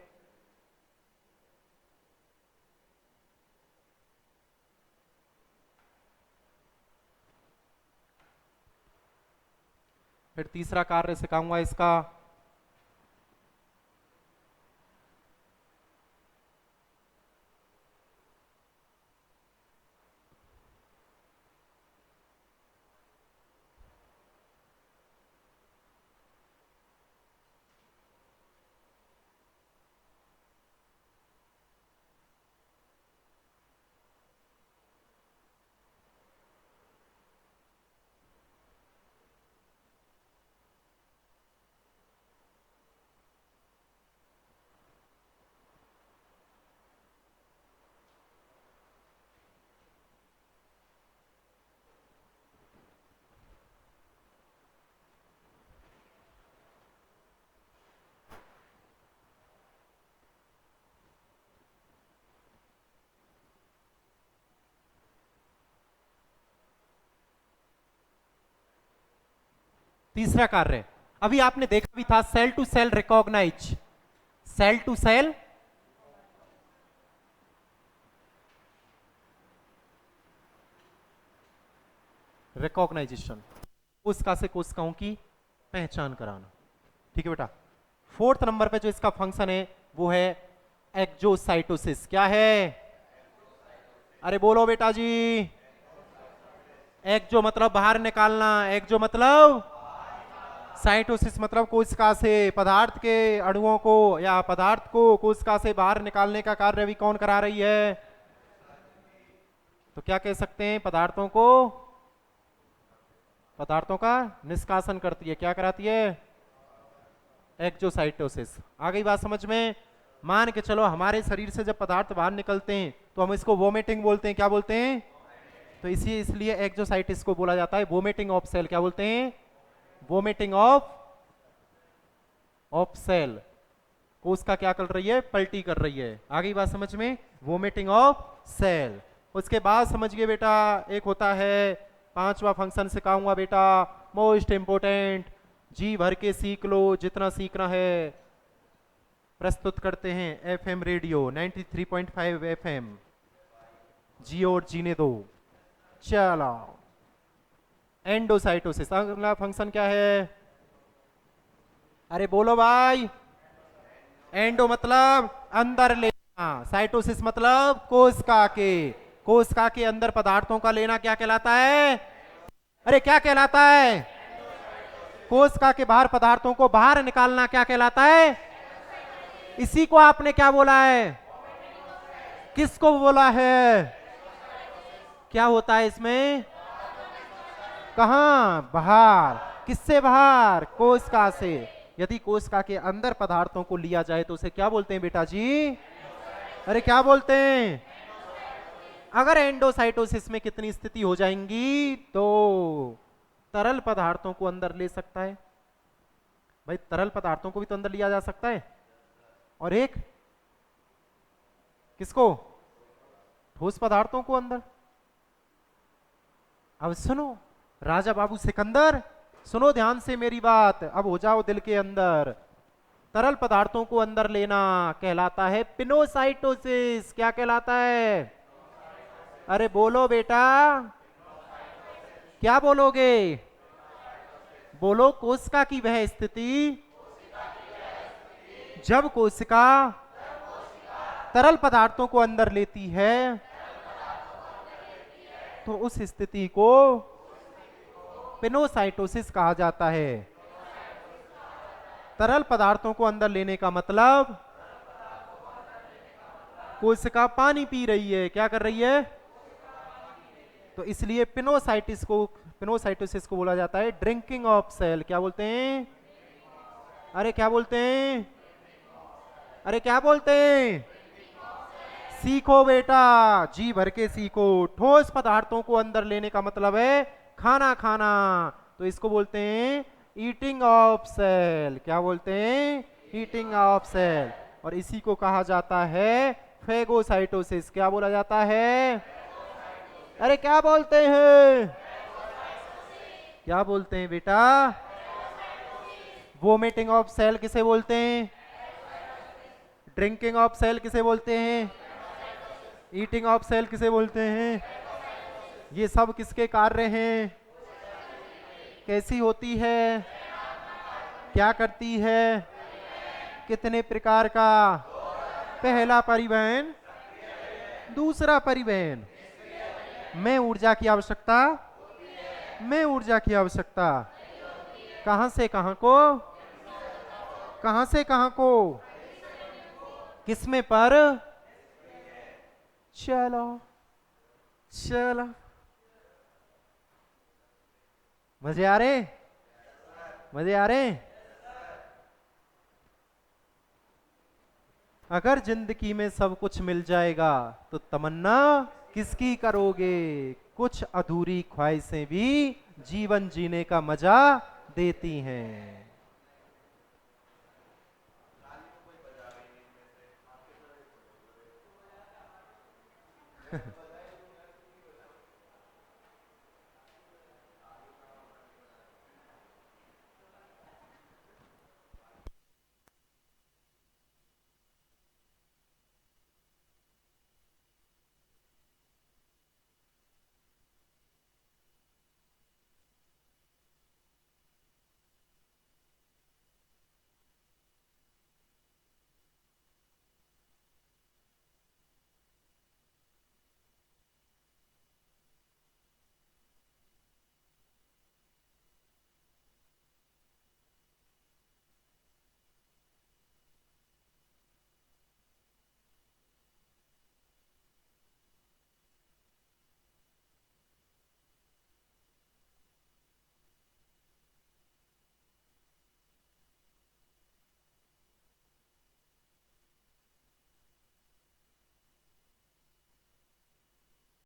फिर तीसरा कार्य सिखाऊंगा इसका। तीसरा कार्य अभी आपने देखा भी था, cell to cell recognize, cell to cell recognization, कोशिका से कोशिकाओं की पहचान कराना। ठीक है बेटा। फोर्थ नंबर पे जो इसका फंक्शन है वो है एक्जोसाइटोसिस। क्या है? अरे बोलो बेटा जी। एक्जो मतलब बाहर निकालना, एक्जो मतलब साइटोसिस मतलब कोशिका से पदार्थ के अणुओं को या पदार्थ को कोशिका से बाहर निकालने का कार्य भी कौन करा रही है? तो क्या कह सकते हैं, पदार्थों का निष्कासन करती है। क्या कराती है? एक्जोसाइटोसिस। आ गई बात समझ में? मान के चलो हमारे शरीर से जब पदार्थ बाहर निकलते हैं तो हम इसको वोमिटिंग बोलते हैं। क्या बोलते हैं? तो इसलिए एक्जोसाइटिस को बोला जाता है वोमिटिंग ऑफ सेल। क्या बोलते हैं? Vomiting of cell. कोशिका क्या कर रही है? पलटी कर रही है। आ गई बात समझ में? Vomiting of cell. उसके बाद समझिए बेटा, एक होता है पांचवा फंक्शन सिखाऊंगा बेटा, मोस्ट इंपोर्टेंट, जी भर के सीख लो जितना सीखना है। प्रस्तुत करते हैं एफएम रेडियो 93.5 एफएम, जियो और जीने दो। चलो, एंडोसाइटोसिस। अगला फंक्शन क्या है? अरे बोलो भाई। एंडो मतलब अंदर लेना, साइटोसिस मतलब कोशिका के अंदर पदार्थों का लेना क्या कहलाता है? अरे क्या कहलाता है? कोशिका के बाहर पदार्थों को बाहर निकालना क्या कहलाता है? इसी को आपने क्या बोला है? किसको बोला है? क्या होता है इसमें? कहां? बाहर। किससे बाहर? कोशिका से। यदि कोशिका के अंदर पदार्थों को लिया जाए तो उसे क्या बोलते हैं बेटा जी? अरे क्या बोलते हैं? अगर एंडोसाइटोसिस में कितनी स्थिति हो जाएंगी तो तरल पदार्थों को अंदर ले सकता है। भाई तरल पदार्थों को भी तो अंदर लिया जा सकता है। और एक किसको? ठोस पदार्थों को अंदर। अब सुनो राजा बाबू सिकंदर, सुनो ध्यान से मेरी बात, अब हो जाओ दिल के अंदर। तरल पदार्थों को अंदर लेना कहलाता है पिनोसाइटोसिस। क्या कहलाता है? अरे बोलो बेटा, क्या बोलोगे? बोलो। कोशिका की वह स्थिति जब कोशिका तरल पदार्थों को अंदर लेती है तो उस स्थिति को पिनोसाइटोसिस कहा जाता है। तरल पदार्थों को अंदर लेने का मतलब कोशिका पानी पी रही है। क्या कर रही है? तो इसलिए पिनोसाइटोसिस को बोला जाता है ड्रिंकिंग ऑफ सेल। क्या बोलते हैं? अरे क्या बोलते हैं? अरे क्या बोलते हैं? सीखो बेटा, जी भर के सीखो। ठोस पदार्थों को अंदर लेने का मतलब है खाना खाना, तो इसको बोलते हैं ईटिंग ऑफ सेल। क्या बोलते हैं? Eating of cell. और इसी को कहा जाता है फेगोसाइटोसिस। क्या बोला जाता है? अरे क्या बोलते हैं? क्या बोलते हैं बेटा? वोमिटिंग ऑफ सेल किसे बोलते हैं? ड्रिंकिंग ऑफ सेल किसे बोलते हैं? ईटिंग ऑफ सेल किसे बोलते हैं? ये सब किसके कार्य हैं? कैसी होती है? क्या करती है? कितने प्रकार का? पहला परिवहन, दूसरा परिवहन। में ऊर्जा की आवश्यकता, में ऊर्जा की आवश्यकता। कहां से कहां को? कहां से कहां को? किसमें पर? चलो चलो, मजे आ रहे? मजे आ रहे? अगर जिंदगी में सब कुछ मिल जाएगा तो तमन्ना किसकी करोगे? कुछ अधूरी ख्वाहिशें भी जीवन जीने का मजा देती हैं।